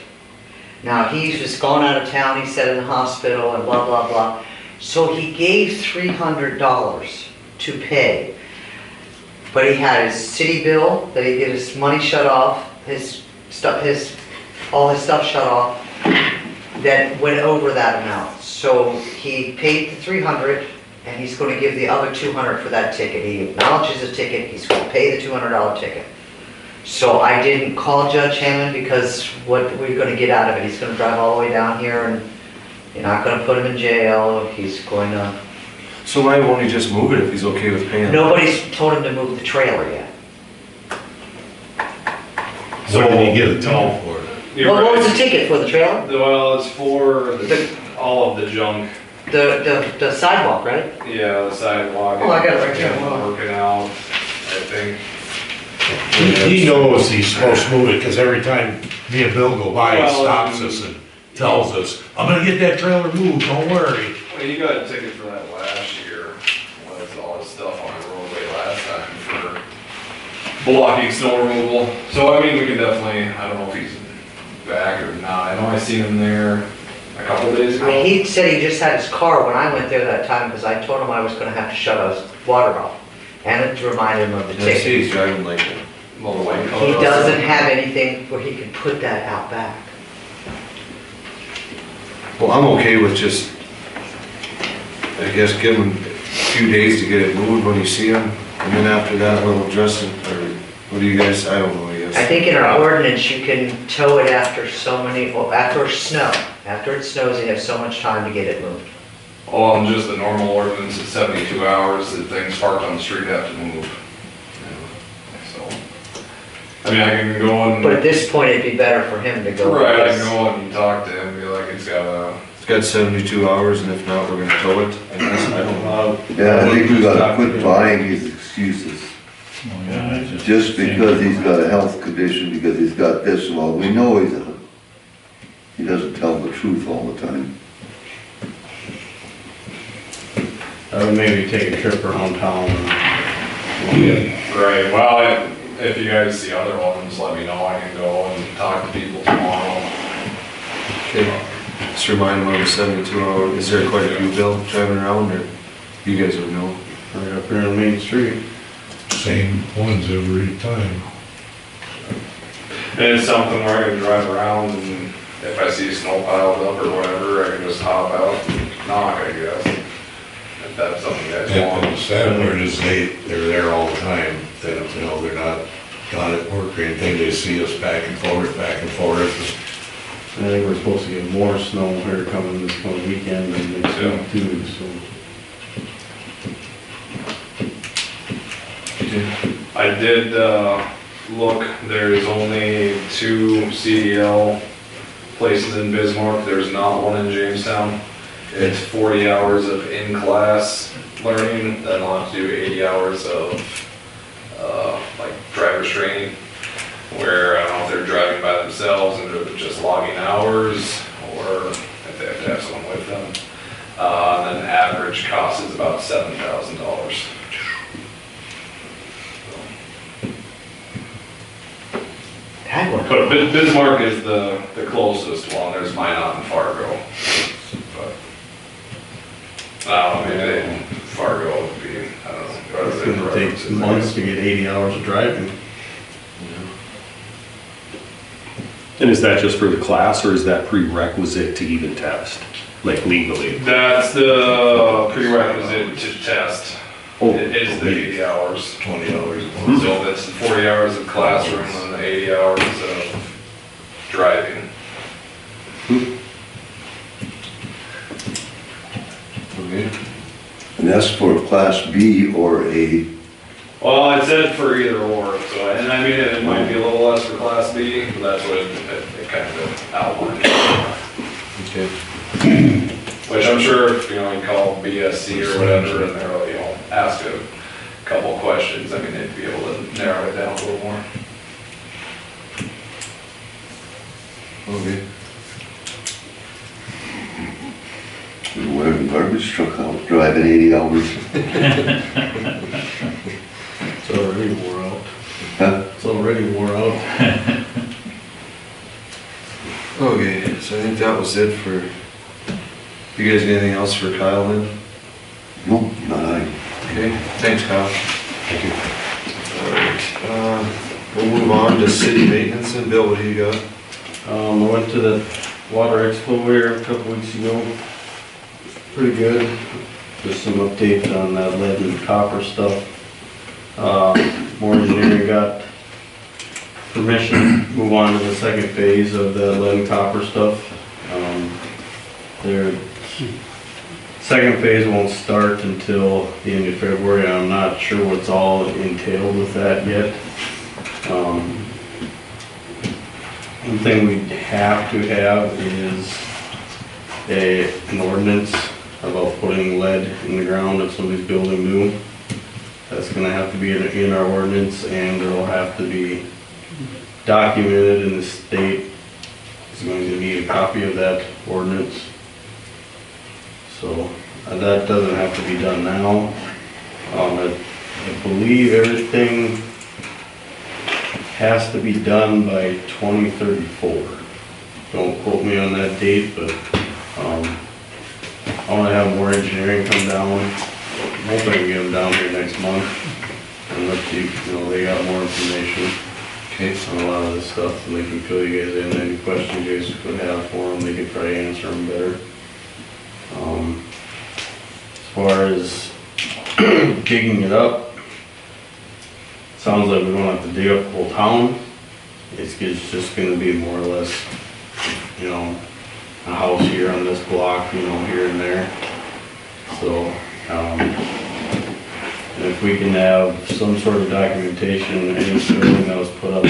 Now, he's just gone out of town, he's in the hospital and blah, blah, blah. So he gave $300 to pay. But he had his city bill, that he get his money shut off, all his stuff shut off, that went over that amount. So he paid the 300 and he's gonna give the other 200 for that ticket. He acknowledges the ticket, he's gonna pay the $200 ticket. So I didn't call Judge Hammond because what we're gonna get out of it, he's gonna drive all the way down here and you're not gonna put him in jail, he's going to... So why won't he just move it if he's okay with paying? Nobody's told him to move the trailer yet. What did he get a ticket for? What was the ticket for the trailer? Well, it's for all of the junk. The sidewalk, right? Yeah, the sidewalk. Oh, I got it right here. Yeah, working out, I think. He knows he's supposed to move it, because every time me and Bill go by, he stops us and tells us, I'm gonna get that trailer moved, don't worry. Well, you got a ticket for that last year, with all his stuff on the roadway last time for blocking snow removal. So, I mean, we can definitely, I don't know if he's back or not. I know I seen him there a couple days ago. He said he just had his car when I went there that time because I told him I was gonna have to shut his water off. And to remind him of the I see ticket. he's driving like it. Well, the white He color. doesn't have anything where he can put that out back. Well, I'm okay with just, I guess, give him a few days to get it moved when you see him. And then after that, we'll address it, or what do you guys, I don't know, I guess. I think in our ordinance, you can tow it after so many, well, after snow. After it snows, you have so much time to get it moved. Oh, and just the normal ordinance is 72 hours that things parked on the street have to move. So, I mean, I can go and. But at this point, it'd be better for him to go. Right, I can go and talk to him, and be like, it's It's got 72 hours, and if not, we're gonna tow it. I guess, I don't know. Yeah, I think we gotta quit buying these excuses. Just because he's got a health condition, because he's got this, well, we know he doesn't tell the truth all the time. I would maybe take a trip around town. Right, well, if you guys see other ones, let me know, I can go and talk to people tomorrow. Okay, just remind him of the 72 hour, is there quite a few Bill driving around, or you guys would know? Right up here on Main Street. Same ones every time. And it's something where I can drive around, and if I see snow piled up or whatever, I can just hop out and knock, I guess. If that's something you guys And the want. sad part is they're there all the time. They don't, you know, they're not gone at work or anything. They see us back and forth. I think we're supposed to get more snow here coming this coming weekend than next week too, so. I did, look, there's only 2 CDL places in Bismarck, there's not one in Jamestown. It's 40 hours of in-class learning, then I'll have to do 80 hours of, like, driver's training, where I don't know if they're driving by themselves and they're just logging hours, or if they have to have someone with them. And then the average cost is about $7,000. That one. But Bismarck is the closest one, there's Minot and Fargo. But, I don't know, maybe Fargo would be, I don't know. what It's are the gonna take references? months to get 80 hours of driving. And is that just for the class, or is that prerequisite to even test, like legally? That's the prerequisite to test. Oh, It is the 80 hours. 20 hours. So that's the 40 hours of classroom and the 80 hours of asked for a Class B or a, Well, it said for either or, so, and I mean, it might be a little less for Class B, but that's what it kind of outlined. Okay. Which I'm sure, you know, you call BSC or whatever, and they're, you know, ask a couple questions, I mean, they'd be able to narrow it down a little more. Okay. wear the garbage truck out, driving 80 hours. It's already wore out. Huh? It's already wore out. Okay, so I think that was it for, you guys got anything else for Kyle then? No, not I. Okay, thanks Kyle. Thank you. Alright, we'll move on to city maintenance, and Bill, what do you got? I went to the water expo here a couple weeks ago. Pretty good. Just some updates on that lead and copper stuff. More engineering got permission to move on to the second phase of the lead and copper stuff. Their second phase won't start until the end of February. I'm not sure what's all entailed with that yet. One thing we have to have is an ordinance about putting lead in the ground if somebody's building new. That's gonna have to be in our ordinance, and it'll have to be documented, and the state is going to need a copy of that ordinance. So that doesn't have to be done now. I believe everything has to be done by 2034. Don't quote me on that date, but I want to have more engineering come down. I'm hoping I can get them down here next month and let you know they got more information on a lot of this stuff, and they can fill you guys in. Any questions you guys could have for them, they could try to answer them better. As far as digging it up, sounds like we don't have to dig up the whole town. It's just gonna be more or less, you know, a house here on this block, you know, here and there. So, and if we can have some sort of documentation, any building that was put up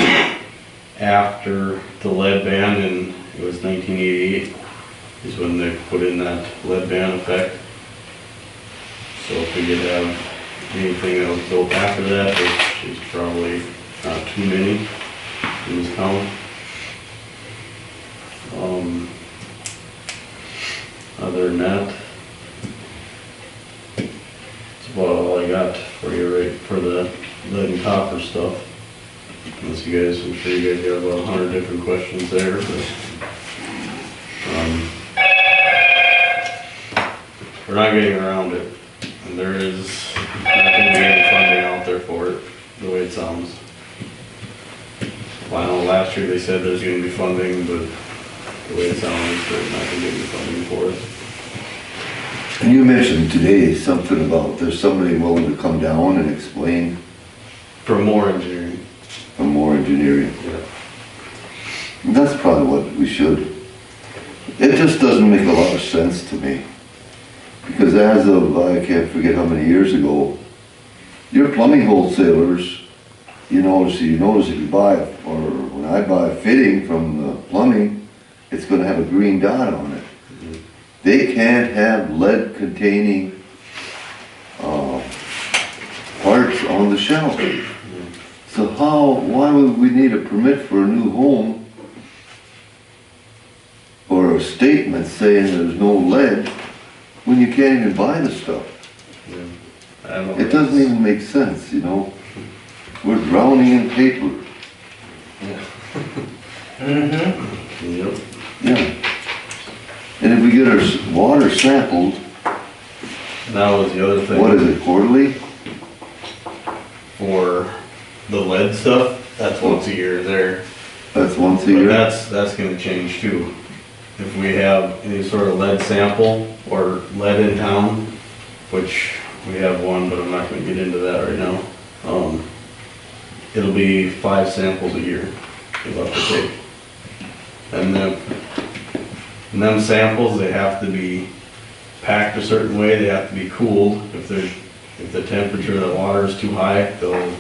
after the lead ban, and it was 1988, is when they put in that lead ban effect. So if we could have anything that was built after that, which is probably not too many in this town. Other than that, that's about all I got for you, right, for the lead and copper stuff. Unless you guys, I'm sure you guys got about 100 different questions there, but, we're not getting around it. And there is not going to be any funding out there for it, the way it sounds. Well, I know last year they said there's going to be funding, but the way it sounds, there's not going to be any funding for it. And you mentioned today something about there's somebody willing to come down and explain For more engineering. some more engineering. Yeah. And that's probably what we should. It just doesn't make a lot of sense to me. Because as of, I can't forget how many years ago, your plumbing wholesalers, you notice if you buy, or when I buy a fitting from the plumbing, it's gonna have a green dot on it. They can't have lead containing parts on the shelf. So why would we need a permit for a new home or a statement saying there's no lead when you can't even buy the stuff? Yeah. I don't know. It doesn't even make sense, you know? We're drowning in paper. Yep. Yeah. And if we get our water sampled, That was the other thing. what is it, quarterly? For the lead stuff, that's once a year there. That's once a But year? that's gonna change too. If we have any sort of lead sample or lead in town, which we have one, but I'm not gonna get into that right now. It'll be 5 samples a year you'll have to take. And them samples, they have to be packed a certain way, they have to be cooled. If the temperature of the water is too high, they'll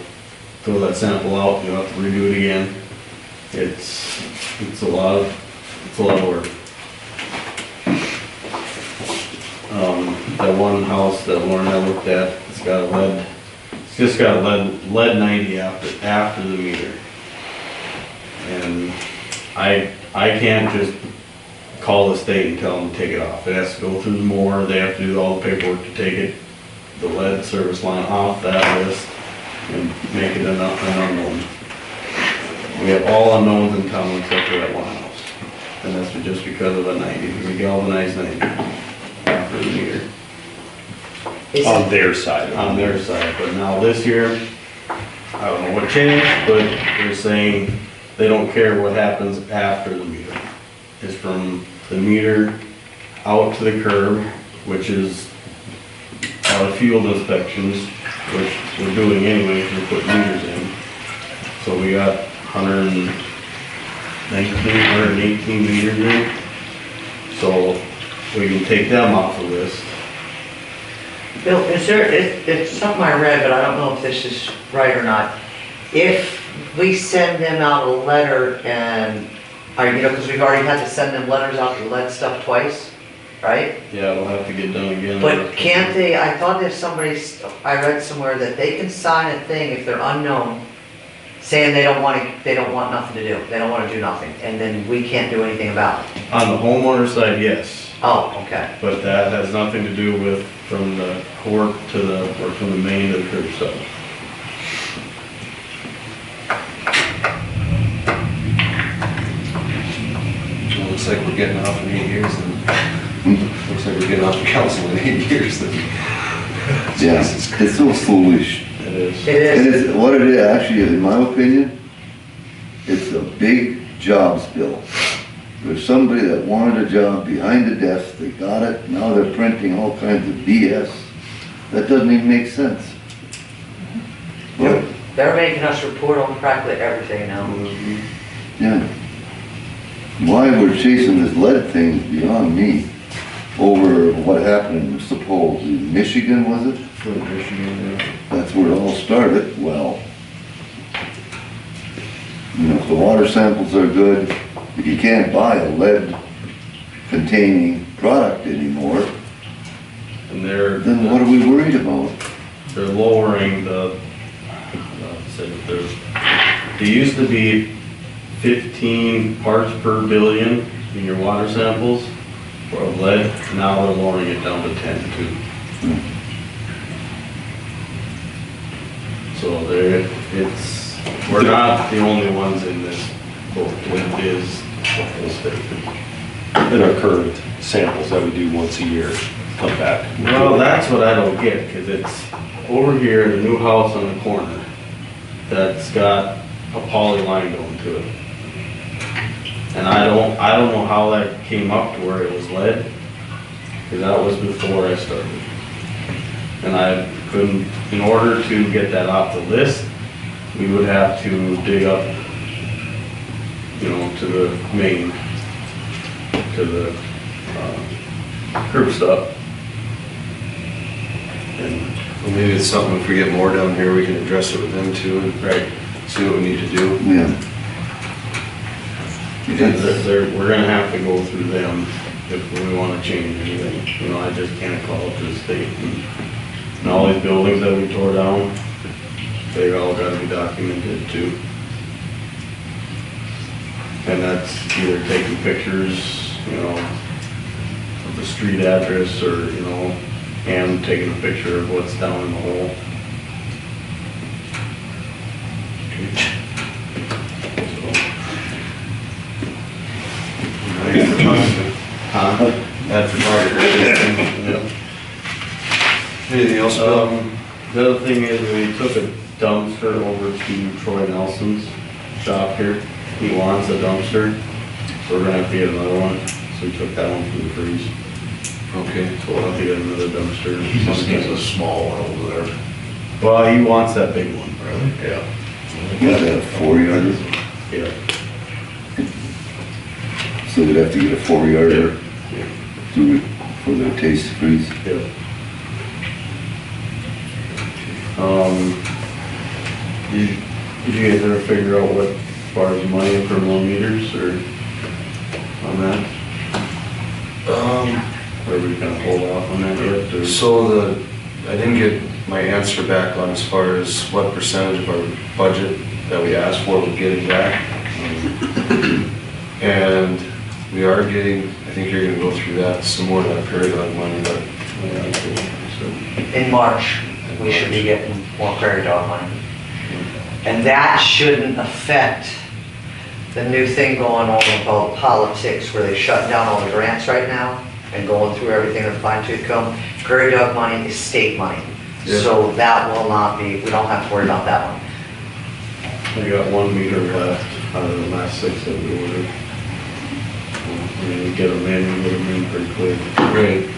throw that sample out, you'll have to redo it again. It's a lot of work. That one house that Lauren and I looked at, it's just got a lead 90 after the meter. And I can't just call the state and tell them to take it off. It has to go through the mower, they have to do all the paperwork to take the lead service line off that list and make it an unknown. We have all unknowns in town except for that one house. And that's just because of a 90, we galvanized 90 after the meter. On their side. On their side, but now this year, I don't know what changed, but they're saying they don't care what happens after the meter. It's from the meter out to the curb, which is field inspections, which we're doing anyway, because we're putting meters in. So we got 119, 118 meters in. So we can take them off the list. Bill, it's something I read, but I don't know if this is right or not. If we send them out a letter and, because we've already had to send them letters out to lead stuff twice, right? Yeah, we'll have to get done again. But can't they, I thought if I read somewhere that they can sign a thing if they're unknown, saying they don't want nothing to do, they don't want to do nothing, and then we can't do anything about it. On the homeowner side, yes. Oh, okay. But that has nothing to do with from the court or from the main to the curb stop. Well, looks like we're getting off in 8 years and looks like we're getting off the council in 8 years then. Yeah, it's so foolish. It is. It It is. is, what it is, actually, in my opinion, it's a big job spill. There's somebody that wanted a job behind the desk, they got it, now they're printing all kinds of BS. That doesn't even make sense. But, They're making us report on practically everything now. yeah. Why we're chasing this lead thing is beyond me. Over what happened in, supposedly, Michigan, was it? That's where it all started. Well, if the water samples are good, if you can't buy a lead containing product anymore, And then what are we worried about? they're lowering they used to be 15 parts per billion in your water samples for lead, now they're lowering it down to 10 too. So we're not the only ones in this boat, it is the whole state. And our current samples that we do once a year come back. Well, that's what I don't get, because it's over here, the new house on the corner, that's got a poly line going to it. And I don't know how that came up to where it was lead, because that was before I started. And I couldn't, in order to get that off the list, we would have to dig up, to the main, to the curb stop. And Well, maybe it's something if we get more down here, we can address it with them too and see what we need to do. Yeah. we're gonna have to go through them if we wanna change anything. I just can't call it to the state. And all these buildings that we tore down, they all gotta be documented too. And that's either taking pictures, of the street address or, and taking a picture of what's down in the hole. That's photography. Anything else, Bill? The other thing is we took a dumpster over to Troy Nelson's shop here. He wants a dumpster, so we're gonna have to get another one. So we took that one from the freeze. Okay. So we'll have to get another dumpster. He just needs a small one over there. Well, he wants that big one. Really? Yeah. Is that a 4-yarder? Yeah. So we'd have to get a 4-yarder to for their taste freeze. Yeah. Did you guys ever figure out what, as far as money for more meters or on that? Or we kind of hold off on that yet? Or? So I didn't get my answer back on as far as what percentage of our budget that we asked for we're getting back. And we are getting, I think you're gonna go through that, some more of that period on money, but. In March, we should be getting more prairie dog money. And that shouldn't affect the new thing going on called politics, where they're shutting down all the grants right now and going through everything with fine tooth comb. Prairie dog money is state money. Yeah. So that will not be, we don't have to worry about that one. We got 1 meter left out of the last 6 that we ordered. I mean, we get them in pretty quick. Right.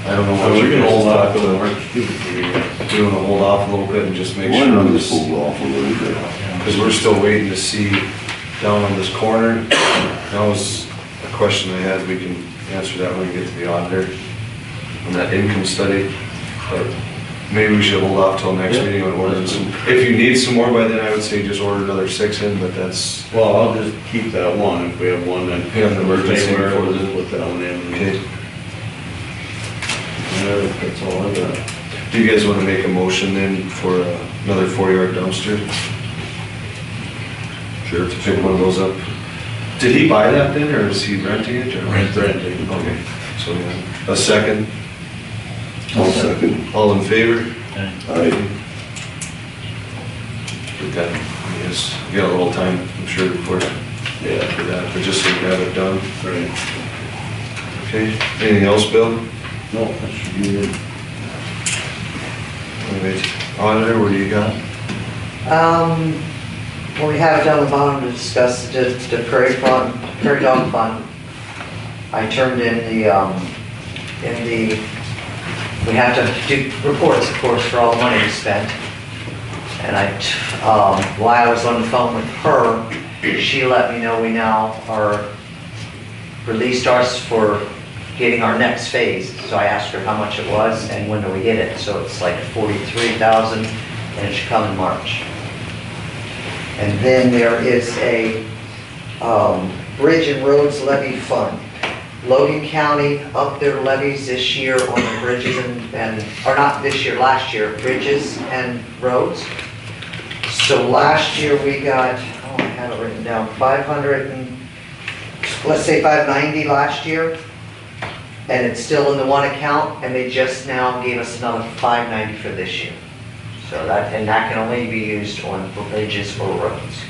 I don't know what So you're we can gonna hold off talk till about. March 2. Do you wanna hold off a little bit and just make Why sure not this, just hold off a little bit? because we're still waiting to see down on this corner. That was a question I had, we can answer that when we get to the auditor on that income study. But maybe we should hold off till next Yeah. meeting on ordering some. If you need some more by then, I would say just order another 6 in, but that's, Well, I'll just keep that one. If we have one, then Yeah, an emergency anywhere, before we'll the- just put that one in. okay. Yeah, that's all I got. Do you guys wanna make a motion then for another 4-yard dumpster? Sure. To pick one of those up. Did he buy that then, or is he renting it, or? Renting. Okay, so, yeah. A second, I'll second. all in favor? Aye. With that, yes, we got a little time, I'm sure, before, Yeah. for that, but just so we have it done. Right. Okay, anything else, Bill? No, that should be it. All right, auditor, what do you got? Well, we have down the bottom to discuss the prairie dog fund. I turned in we have to do reports, of course, for all the money we spent. And while I was on the phone with her, she let me know we now are released us for getting our next phase. So I asked her how much it was and when do we get it. So it's like 43,000 and it should come in March. And then there is a bridge and roads levy fund. Logan County upped their levies this year on the bridges or not this year, last year, bridges and roads. So last year we got, I have it written down, 500 and, let's say 590 last year. And it's still in the one account, and they just now gave us another 590 for this year. So that can only be used on bridges or roads.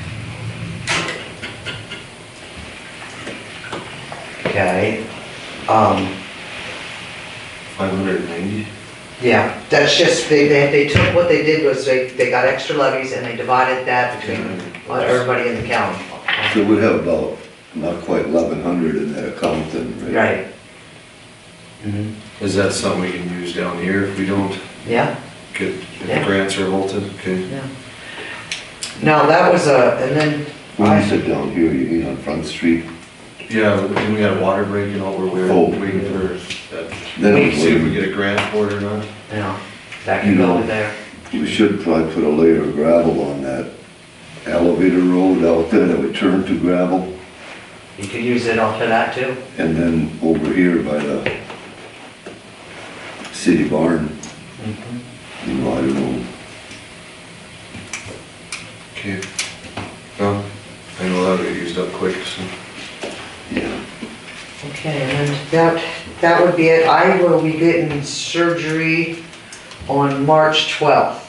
Okay. 590? Yeah, that's just, they took, what they did was they got extra levies and they divided that between everybody in the county. So we have about, not quite 1,100 in that account then, right? Right. Is that something we can use down here if we don't Yeah, get, if the Yeah. grants are halted? Okay. yeah. Now, that was and then When you sit down here, you mean on Front Street? Yeah, then we had a water break and all, where we Oh. were waiting for that. Then it was See if we waiting. get a grant for it or not. you know, that can go in there. We should probably put a layer of gravel on that elevator road out there that we turn to gravel. You could use it for that too. And then over here by the city barn, you know, I don't know. Okay. Well, I know that'll get used up quick, so. Yeah. Okay, and then that would be it. I will be getting surgery on March 12th.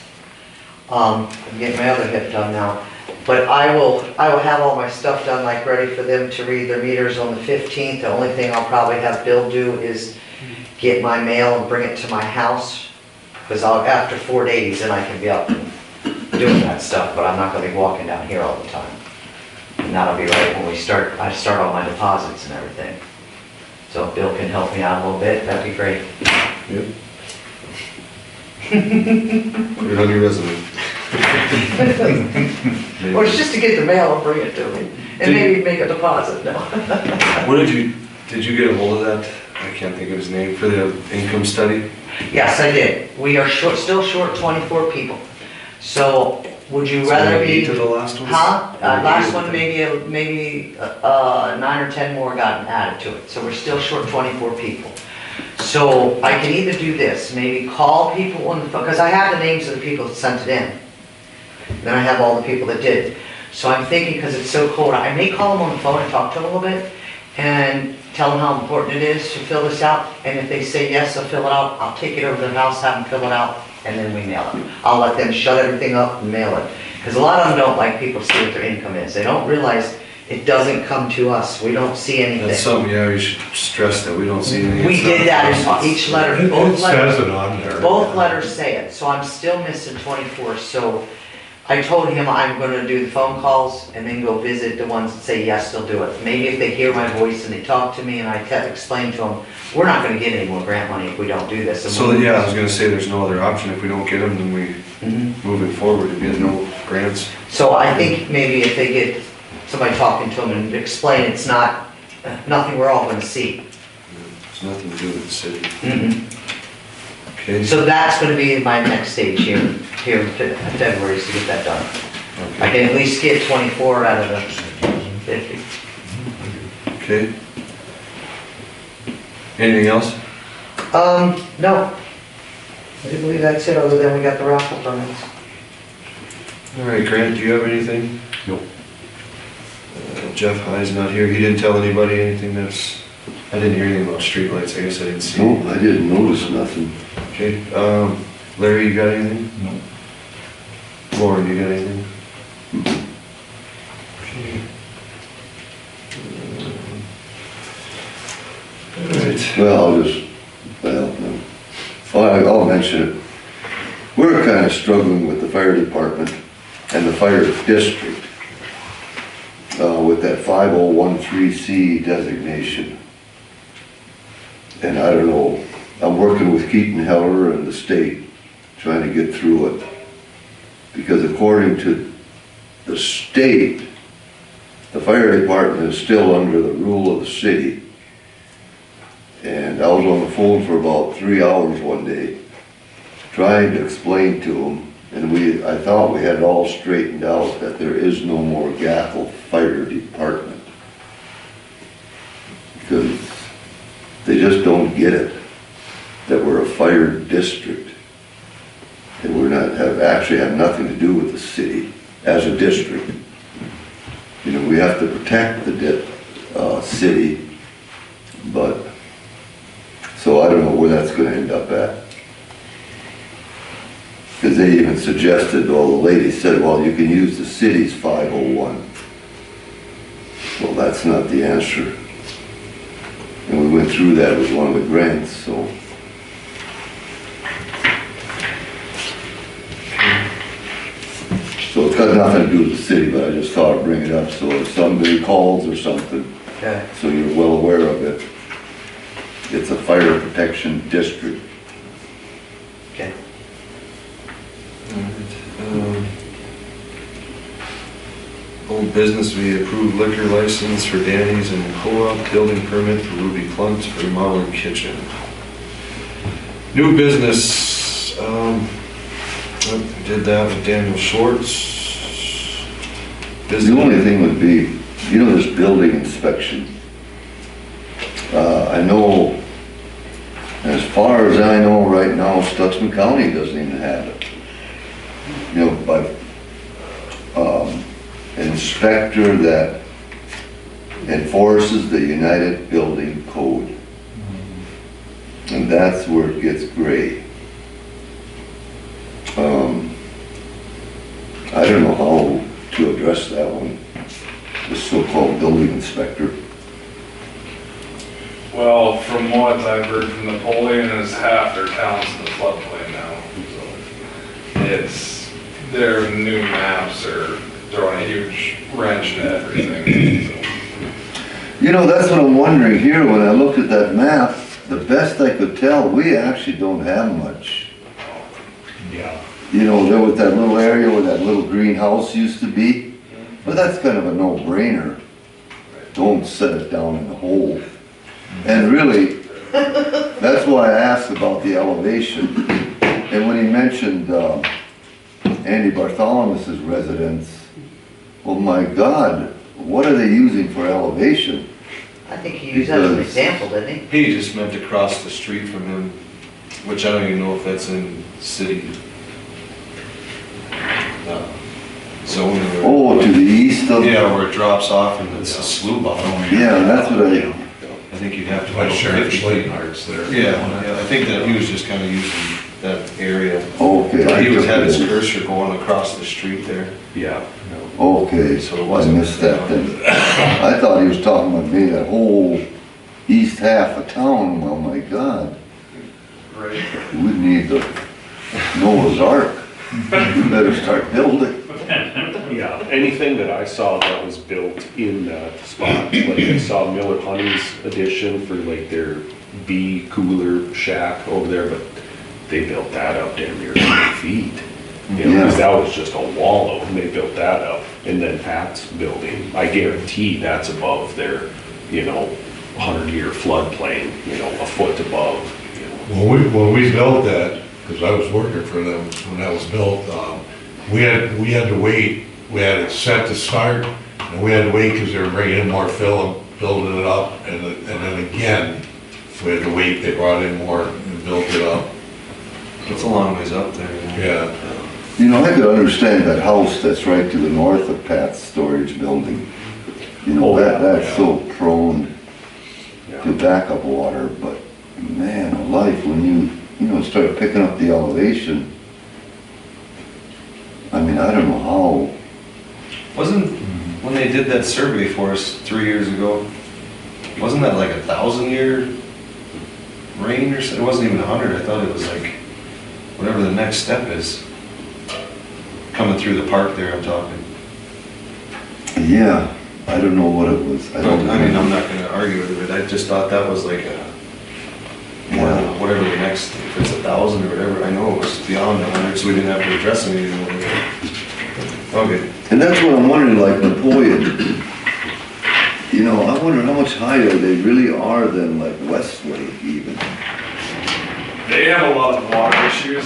I'm getting my other hip done now. But I will have all my stuff done, like ready for them to read their meters on the 15th. The only thing I'll probably have Bill do is get my mail and bring it to my house. Because after 4 days, then I can be up and doing that stuff, but I'm not gonna be walking down here all the time. And that'll be right when I start all my deposits and everything. So if Bill can help me out a little bit, that'd be great. Yep. Put it on your resume. Or it's just to get the mail and bring it to me, and maybe make a deposit, no. What did you get a hold of that? I can't think of his name, for the income study? Yes, I did. We are still short 24 people. So would you So rather we be? eight to the last one? Huh? Last one, Maybe. maybe 9 or 10 more got added to it. So we're still short 24 people. So I can either do this, maybe call people on the phone, because I have the names of the people that sent it in. Then I have all the people that did. So I'm thinking, because it's so cold, I may call them on the phone and talk to them a little bit and tell them how important it is to fill this out. And if they say yes, they'll fill it out, I'll take it over to their house, have them fill it out, and then we mail it. I'll let them shut everything up and mail it. Because a lot of them don't like people to see what their income is. They don't realize it doesn't come to us. We don't see anything. That's something, yeah, you should stress that, we don't see anything. We did that in each letter, It both letters. says it on there. Both letters say it, so I'm still missing 24, so I told him I'm gonna do the phone calls and then go visit the ones that say yes, they'll do it. Maybe if they hear my voice and they talk to me and I explain to them, we're not gonna get any more grant money if we don't do this. And So, yeah, I was gonna say, there's no other option, if we don't get them, then we Mhm. move it forward, to get no grants. So I think maybe if they get somebody talking to them and explain it's not, nothing we're all gonna see. It's nothing to do with the city. Mhm. Okay? So that's gonna be my next stage here in February, is to get that done. I can at least get 24 out of the 50. Okay. Anything else? No. I do believe that's it, other than we got the raffle permits. All right, Grant, do you have anything? Nope. Jeff High's not here, he didn't tell anybody anything that's, I didn't hear anything about streetlights, I guess I didn't see. No, I didn't notice nothing. Okay, Larry, you got anything? No. Lauren, you got anything? Okay. All right. Well, no. I'll mention it. We're kind of struggling with the fire department and the fire district with that 5013C designation. And I don't know, I'm working with Keaton Heller and the state, trying to get through it. Because according to the state, the fire department is still under the rule of the city. And I was on the phone for about 3 hours one day, trying to explain to them, and I thought we had it all straightened out, that there is no more Gackle Fire Department. Because they just don't get it, that we're a fire district. And actually have nothing to do with the city as a district. You know, we have to protect the city, but, so I don't know where that's gonna end up at. Because they even suggested, well, the lady said, well, you can use the city's 501. Well, that's not the answer. And we went through that with one of the grants, so. So it's got nothing to do with the city, but I just thought I'd bring it up, so if somebody calls or something, Okay. so you're well aware of it. It's a fire protection district. Okay. Old business, we approved liquor license for Danny's and Co-op, building permit for Ruby Clunt for remodeling kitchen. New business, did that with Daniel Schwartz. The only thing would be, you know, this building inspection. I know, as far as I know right now, Stutsman County doesn't even have it. You know, but, an inspector that enforces the United Building Code. And that's where it gets gray. I don't know how to address that one, the so-called building inspector. Well, from what I've heard from Napoleon, is half their town's in the floodplain now. So their new maps are throwing a huge wrench into everything. So. You know, that's what I'm wondering here, when I looked at that map, the best I could tell, we actually don't have much. Yeah. you know, there was that little area where that little greenhouse used to be, but that's kind of a no-brainer. Don't set it down in the hole. And really, that's why I asked about the elevation. And when he mentioned, Andy Bartholomew's residence, oh my God, what are they using for elevation? I think he used that as an example, didn't he? He just meant across the street from him, which I don't even know if that's in city zone or. Oh, to the east of? Yeah, where it drops off and it's a slough bottom. Yeah, that's what I, I think you'd have to. Like go Sheriff 50 Slade feet. Parks there. Yeah, I think that he was just kind of using that area. okay. He was had his I cursor going across the street there. Yeah. Okay, So it I wasn't- missed that then. I thought he was talking about maybe that whole east half of town, oh my God. Right. We need the Noah's Ark. We better start building. Yeah, anything that I saw that was built in that spot, like I saw Miller Honey's addition for like their bee cooler shack over there, but they built that up damn near 20 feet. You know, 'cause that was just a wallow, and they built that up. And then Pat's building, I guarantee that's above their, 100-year floodplain, a foot above, When we built that, because I was working for them when that was built, we had to wait, we had it set to start, and we had to wait because they were bringing in more fill and building it up, and then again, we had to wait, they brought in more and built it up. It's a long ways up there. Yeah, You know, I could understand that house that's right to the north of Pat's storage building. You know, Oh, yeah, that's yeah. so prone to Yeah. backup water, but man alive, when you start picking up the elevation, I mean, I don't know how. Wasn't, when they did that survey for us 3 years ago, wasn't that like 1,000-year rain or something? It wasn't even 100, I thought it was like, whatever the next step is. Coming through the park there, I'm talking. Yeah, I don't know what it was. But, I mean, I'm not gonna argue with it, I just thought that was like a, Yeah. whatever the next, if it's 1,000 or whatever, I know it was beyond 100, so we didn't have to address anything with it. Okay. And that's what I'm wondering, like Napoleon. You know, I wonder how much higher they really are than like Westlake even. They have a lot of water issues.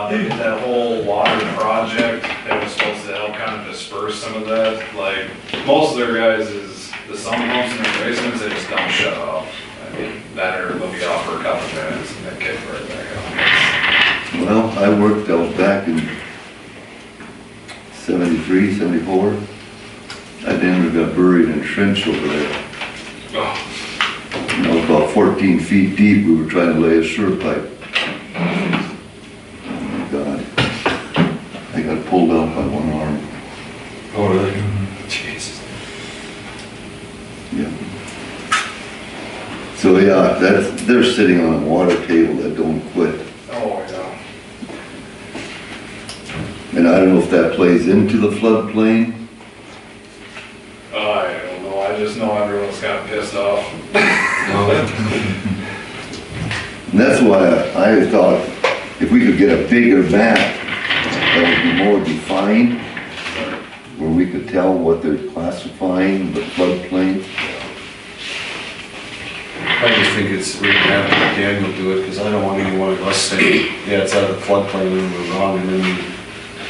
They did that whole water project that was supposed to help kind of disperse some of that. Like, most of their guys is, the sump pumps in their basements, they just don't shut off. I mean, that or they'll be off for a couple minutes and then kick right back on. Well, I worked out back in 73, 74. I then got buried in a trench over there. Oh, You know, about 14 feet deep, we were trying to lay a shore pipe. Oh my God. I got pulled out by one arm. Oh, really? Jesus. Yeah. So yeah, they're sitting on a water table that don't quit. oh, yeah. And I don't know if that plays into the floodplain. I don't know, I just know everyone's kind of pissed off. And that's why I thought if we could get a bigger map that would be more defined, where we could tell what they're classifying, the floodplain. I just think it's, we're gonna have to let Daniel do it, because I don't want any one of us saying, yeah, it's out of the floodplain and we're wrong, and then we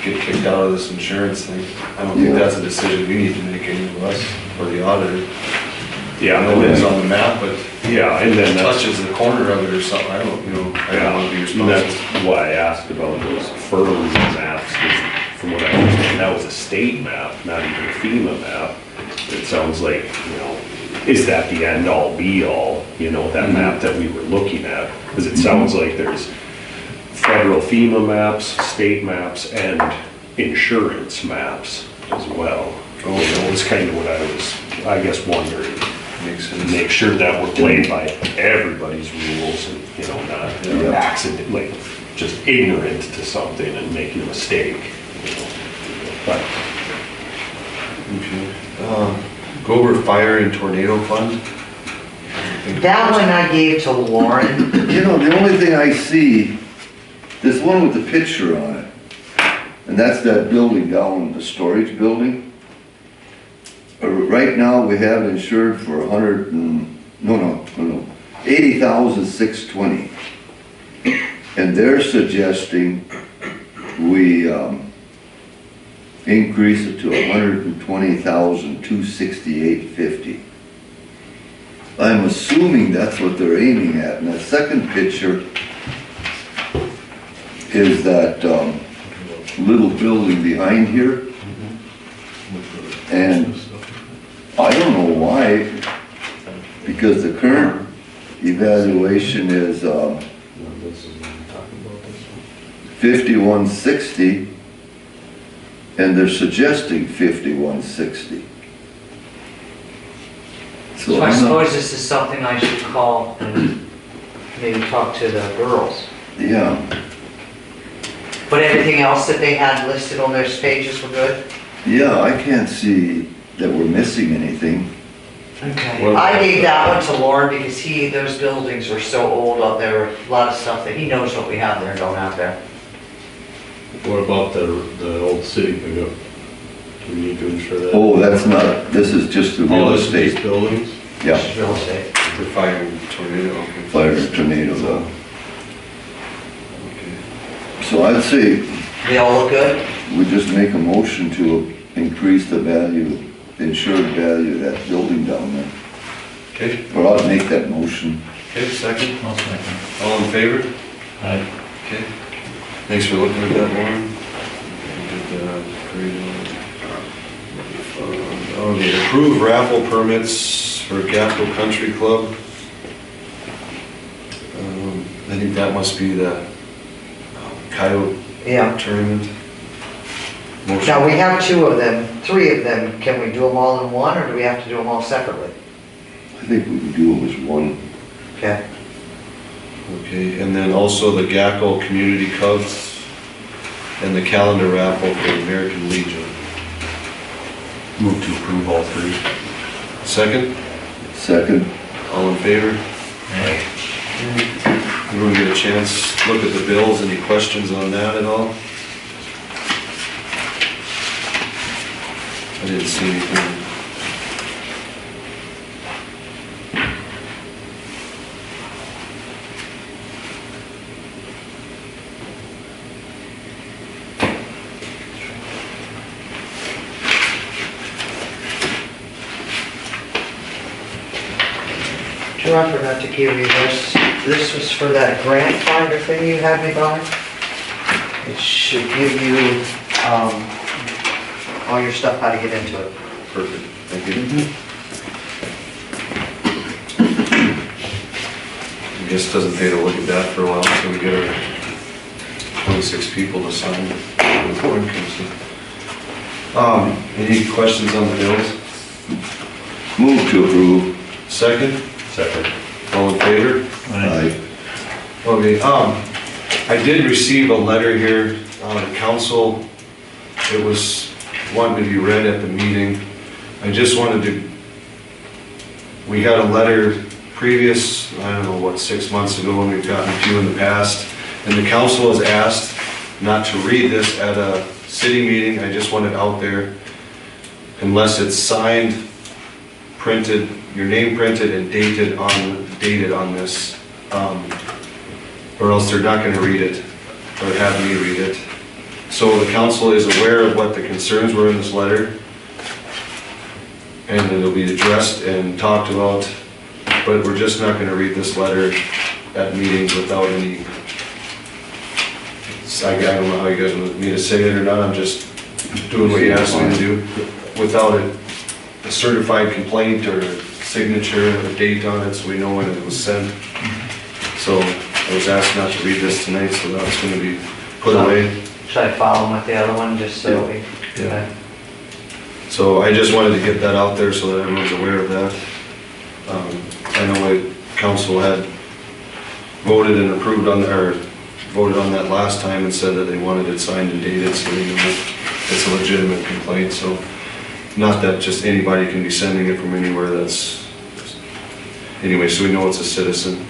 get kicked out of this insurance thing. I don't think Yeah. that's a decision we need to make, any of us, or the auditor. Yeah, I know and it's then, on the map, but yeah, and then it that's, touches the corner of it or something, I don't, I don't wanna be and responsible. that's why I asked about those firms maps, 'cause from what I understand, that was a state map, not even a FEMA map. It sounds like, is that the end all be all, that map that we were looking at? Because it sounds like there's federal FEMA maps, state maps, and insurance maps as well. It's kind of what I was, I guess, wondering. Makes sense. Make sure that we're playing by everybody's rules and, not Yeah. accident, like, just ignorant to something and making a mistake. But, Okay. Go over fire and tornado fund. That one I gave to Lauren. You know, the only thing I see, this one with the picture on it, And that's that building down, the storage building. Right now, we have it insured for 80,620. And they're suggesting we increase it to 120,268.50. I'm assuming that's what they're aiming at. And that second picture is that little building behind here. And I don't know why, because the current evaluation is 5160, and they're suggesting 5160. So I suppose this is something I should call and maybe talk to the girls. Yeah, But everything else that they had listed on those pages were good? yeah, I can't see that we're missing anything. Okay. Well- I gave that one to Lauren because those buildings are so old out there, a lot of stuff that he knows what we have there and don't have there. What about the old city pickup? Do we need to insure that? Oh, that's not, this is just the Oh, real this is estate. just buildings? Yeah, This is real estate. For fire and tornado, okay. fire and tornado though. Okay. So I'd say They all look good? we just make a motion to increase the value, the insured value of that building down there. Okay, Or I'll make that motion. okay, second, I'll second. all in favor? Aye. Okay, thanks for looking at that, Lauren. Okay, approve raffle permits for Gackle Country Club. I think that must be the coyote Yeah. tournament. Motion. Now, we have 2 of them, 3 of them. Can we do them all in one, or do we have to do them all separately? I think we can do it as one. Okay. Okay, and then also the Gackle Community Cubs and the calendar raffle for American Legion. Move to approve all three. Second, Second, all in favor? Aye. Everyone get a chance, look at the bills, any questions on that at all? I didn't see anything. Joe, I forgot to give you this. This was for that grant finder thing you had me buy. It should give you, all your stuff, how to get into it. Perfect, thank you. I guess it doesn't pay to look at that for a while until we get our 26 people to sign before it comes in. Any questions on the bills? move to approve. Second, Second. all in favor? Aye. Okay, I did receive a letter here, council, it was wanting to be read at the meeting. I just wanted to, we had a letter previous, I don't know, what, 6 months ago, and we've gotten a few in the past, and the council has asked not to read this at a city meeting, I just want it out there, unless it's signed, printed, your name printed and dated on this, or else they're not gonna read it, or have me read it. So the council is aware of what the concerns were in this letter, and it'll be addressed and talked about, but we're just not gonna read this letter at meetings without any, I don't know how you guys want me to say it or not, I'm just doing what you asked me to do, without a certified complaint or a signature, a date on it, so we know when it was sent. So I was asked not to read this tonight, so that's gonna be put away. Should I follow them with the other one, just so we? Yeah. So I just wanted to get that out there so that everyone's aware of that. I know my council had voted and approved on, or voted on that last time and said that they wanted it signed and dated, so they know it's a legitimate complaint, so not that just anybody can be sending it from anywhere, that's, anyway, so we know it's a citizen.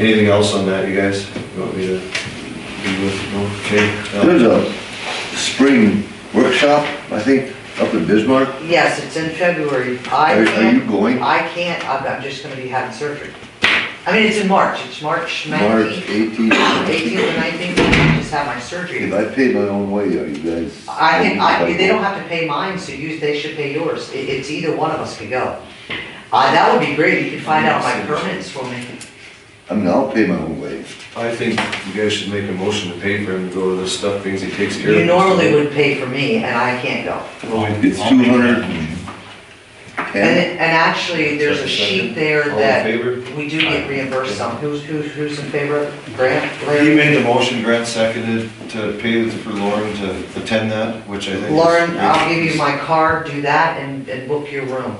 Anything else on that, you guys? You want me to happy with it, okay. There's a spring workshop, I think, up in Bismarck. Yes, it's in February. Are you going? I can't, I'm just gonna be having surgery. I mean, it's in March, it's March March 19th, 18th. 18th or 19th, I just have my surgery. If I pay my own way, are you guys? They don't have to pay mine, so they should pay yours. It's either one of us can go. That would be great, you can find out my permits for me. I mean, I'll pay my own way. I think you guys should make a motion to pay for him to go to this stuff, because he takes care of it. You normally would pay for me, and I can't go. It's 200. And actually, there's a sheet there All in that favor? we do get reimbursed some. Who's in favor of it? Grant, He Larry? made the motion, Grant seconded to pay for Lauren to attend that, which I think is. Lauren, I'll give you my card, do that, and book your room.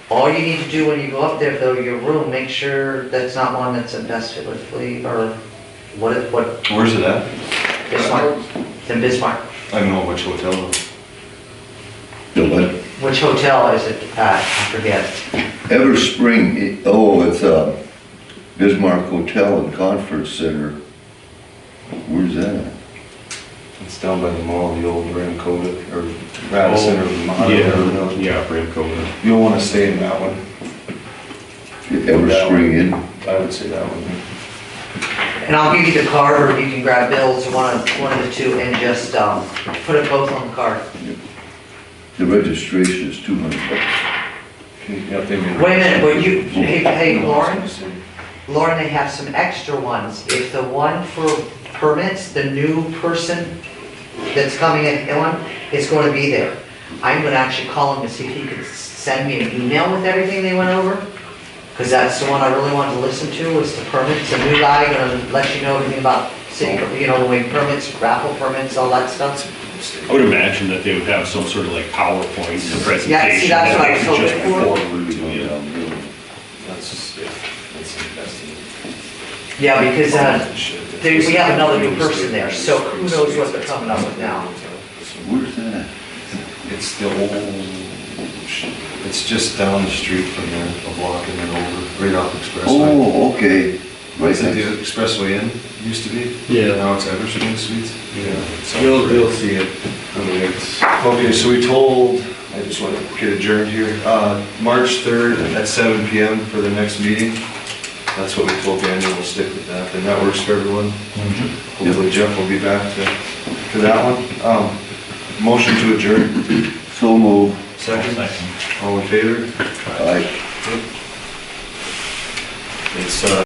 All you need to do when you go up there, though, your room, make sure that's not one that's invested with flea, or what, Where's it at? Bismarck, it's in Bismarck. I don't know which hotel though. The what? Which hotel is it at? I forget. Ever Spring, it's a Bismarck Hotel and Conference Center. Where's that at? It's down by the mall, the old Ramcota, or Radisson, or Yeah, yeah, Ramcota. You'll wanna stay in that one. Ever Spring Inn? I would say that one. And I'll give you the card, or you can grab Bill's, one of the two, and just, put it both on the card. The registration is $200. Yep, they made. Wait a minute, but hey, Lauren, they have some extra ones. If the one for permits, the new person that's coming in, is going to be there. I'm gonna actually call him to see if he could send me an email with everything they went over. Cause that's the one I really wanted to listen to, was the permits. A new guy gonna let you know everything about city, the way permits, raffle permits, all that stuff. I would imagine that they would have some sort of like PowerPoint presentation. Yeah, see, that's what I was that they could hoping just for. forward to you. That's investing. Yeah, because, we have another new person there, so who knows what they're coming up with now. Where's that? It's the old, it's just down the street from there, a block and then over, right off Expressway. Oh, okay. Right Is it the next. Expressway Inn, used to be? Yeah. Now it's Everspring Suites? Yeah, you'll see it. I mean, it's, Okay, so we told, I just want to get adjourned here, March 3rd at 7 PM for the next meeting. That's what we told Daniel, we'll stick with that, and that works for everyone. Hopefully Jeff will be back to that one. Motion to adjourn, So move. second, all in favor? Aye. It's,